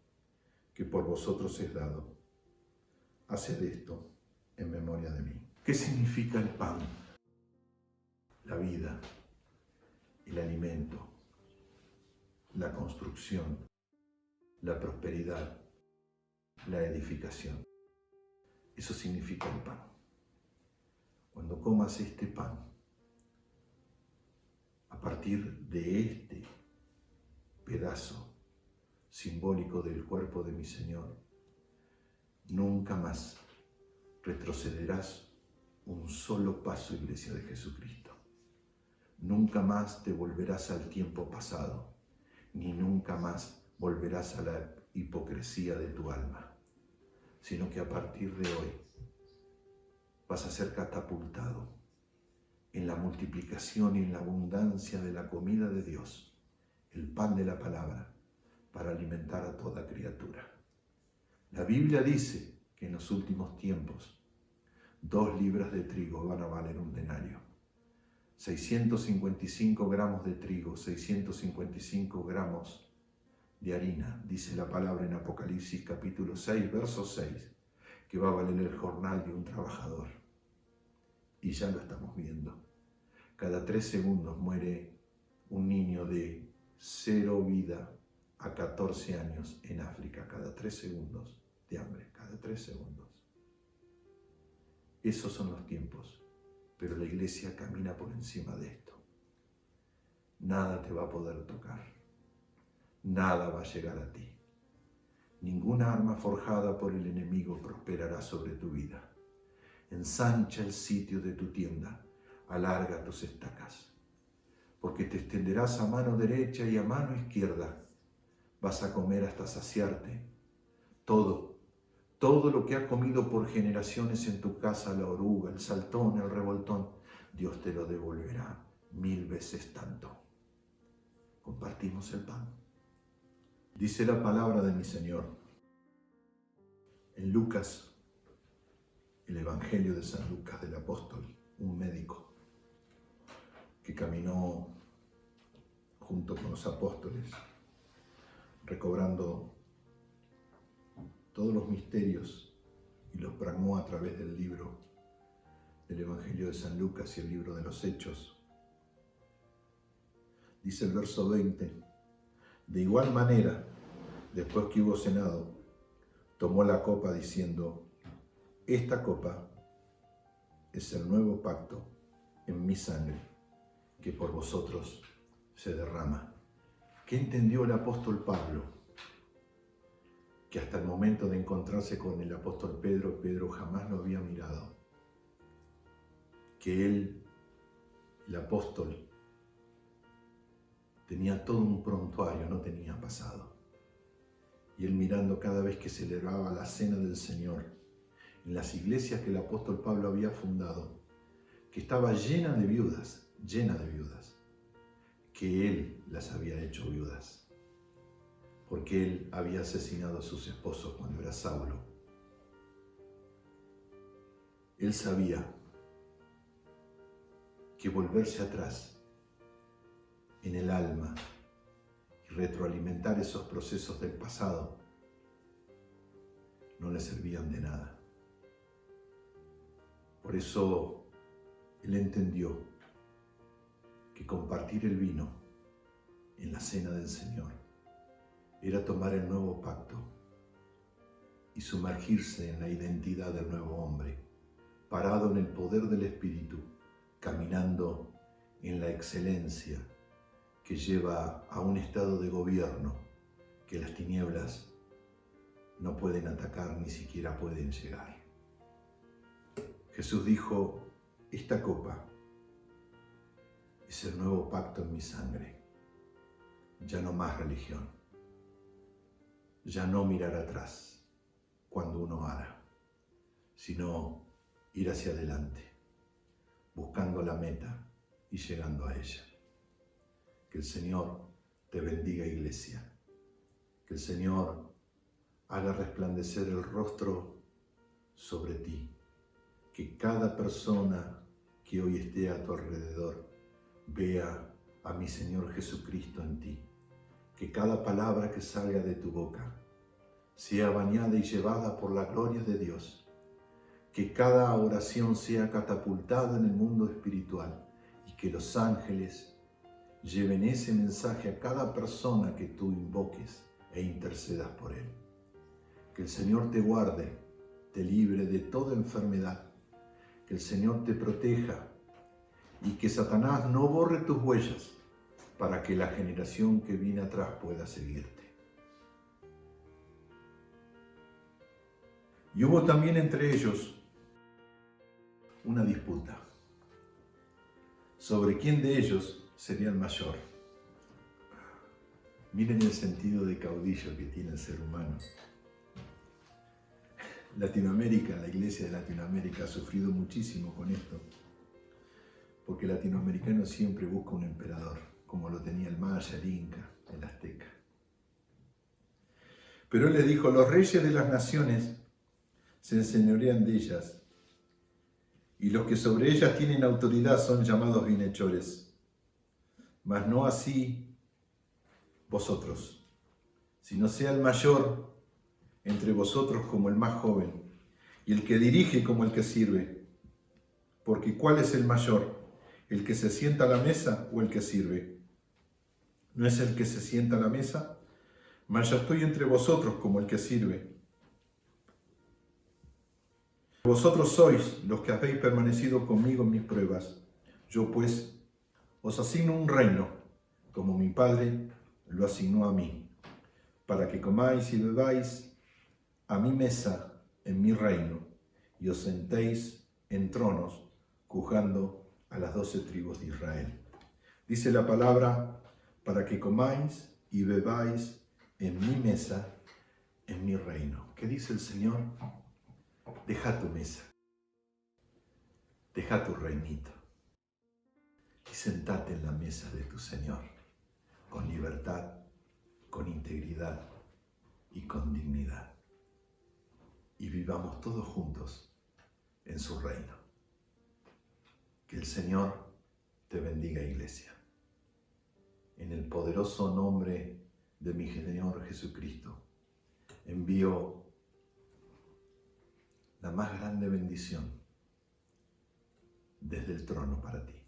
que por vosotros es dado. Haced esto en memoria de mí. ¿Qué significa el pan? La vida, el alimento, la construcción, la prosperidad, la edificación. Eso significa el pan. Cuando comas este pan, a partir de este pedazo simbólico del cuerpo de mi Señor, nunca más retrocederás un solo paso, Iglesia de Jesucristo. Nunca más te volverás al tiempo pasado, ni nunca más volverás a la hipocresía de tu alma, sino que a partir de hoy vas a ser catapultado en la multiplicación y en la abundancia de la comida de Dios, el pan de la palabra, para alimentar a toda criatura. La Biblia dice que en los últimos tiempos 2 libras de trigo van a valer un denario. 655 gramos de trigo, 655 gramos de harina, dice la palabra en Apocalipsis capítulo 6, verso 6, que va a valer el jornal de un trabajador. Y ya lo estamos viendo. Cada 3 segundos muere un niño de 0 vida a 14 años en África, cada 3 segundos de hambre, cada 3 segundos. Esos son los tiempos, pero la iglesia camina por encima de esto. Nada te va a poder tocar, nada va a llegar a ti. Ninguna arma forjada por el enemigo prosperará sobre tu vida. ensancha el sitio de tu tienda, alarga tus estacas, porque te extenderás a mano derecha y a mano izquierda. Vas a comer hasta saciarte. Todo lo que ha comido por generaciones en tu casa la oruga, el saltón, el revoltón, Dios te lo devolverá 1000 veces tanto. Compartimos el pan. Dice la palabra de mi Señor en Lucas, el Evangelio de San Lucas del apóstol, un médico que caminó junto con los apóstoles, recobrando todos los misterios y los plasmó a través del libro del Evangelio de San Lucas y el libro de los Hechos. Dice el verso 20, de igual manera, después que hubo cenado, tomó la copa diciendo, esta copa es el nuevo pacto en mi sangre, que por vosotros se derrama. ¿Qué entendió el apóstol Pablo? Que hasta el momento de encontrarse con el apóstol Pedro, Pedro jamás lo había mirado. Que él, el apóstol, tenía todo un prontuario, no tenía pasado. Y él mirando cada vez que celebraba la cena del Señor, en las iglesias que el apóstol Pablo había fundado, que estaba llena de viudas, que él las había hecho viudas, porque él había asesinado a sus esposos cuando era Saulo. Él sabía que volverse atrás en el alma y retroalimentar esos procesos del pasado no le servían de nada. Por eso él entendió que compartir el vino en la cena del Señor era tomar el nuevo pacto y sumergirse en la identidad del nuevo hombre, parado en el poder del Espíritu, caminando en la excelencia que lleva a un estado de gobierno que las tinieblas no pueden atacar ni siquiera pueden llegar. Jesús dijo, esta copa es el nuevo pacto en mi sangre. Ya no más religión. Ya no mirar atrás cuando uno ara, sino ir hacia adelante, buscando la meta y llegando a ella. Que el Señor te bendiga, iglesia. Que el Señor haga resplandecer el rostro sobre ti. Que cada persona que hoy esté a tu alrededor vea a mi Señor Jesucristo en ti. Que cada palabra que salga de tu boca sea bañada y llevada por la gloria de Dios. Que cada oración sea catapultada en el mundo espiritual y que los ángeles lleven ese mensaje a cada persona que tú invoques e intercedas por él. Que el Señor te guarde, te libre de toda enfermedad. Que el Señor te proteja y que Satanás no borre tus huellas para que la generación que viene atrás pueda seguirte. Y hubo también entre ellos una disputa sobre quién de ellos sería el mayor. Miren el sentido de caudillo que tiene el ser humano. Latinoamérica, la iglesia de Latinoamérica ha sufrido muchísimo con esto, porque el latinoamericano siempre busca un emperador, como lo tenía el maya, el inca, el azteca. Pero él les dijo, los reyes de las naciones se enseñorean de ellas, y los que sobre ellas tienen autoridad son llamados bienhechores. Mas no así vosotros, sino sea el mayor entre vosotros como el más joven, y el que dirige como el que sirve. Porque ¿cuál es el mayor? ¿El que se sienta a la mesa o el que sirve? ¿No es el que se sienta a la mesa? Mas yo estoy entre vosotros como el que sirve. Vosotros sois los que habéis permanecido conmigo en mis pruebas. Yo pues os asigno un reino, como mi Padre lo asignó a mí, para que comáis y bebáis a mi mesa en mi reino, y os sentéis en tronos, juzgando a las 12 tribus de Israel. Dice la palabra, para que comáis y bebáis en mi mesa, en mi reino. ¿Qué dice el Señor? Deja tu mesa, deja tu reinito y sentate en la mesa de tu Señor, con libertad, con integridad y con dignidad. Y vivamos todos juntos en su reino. Que el Señor te bendiga, iglesia. En el poderoso nombre de mi Señor Jesucristo, envío la más grande bendición desde el trono para ti.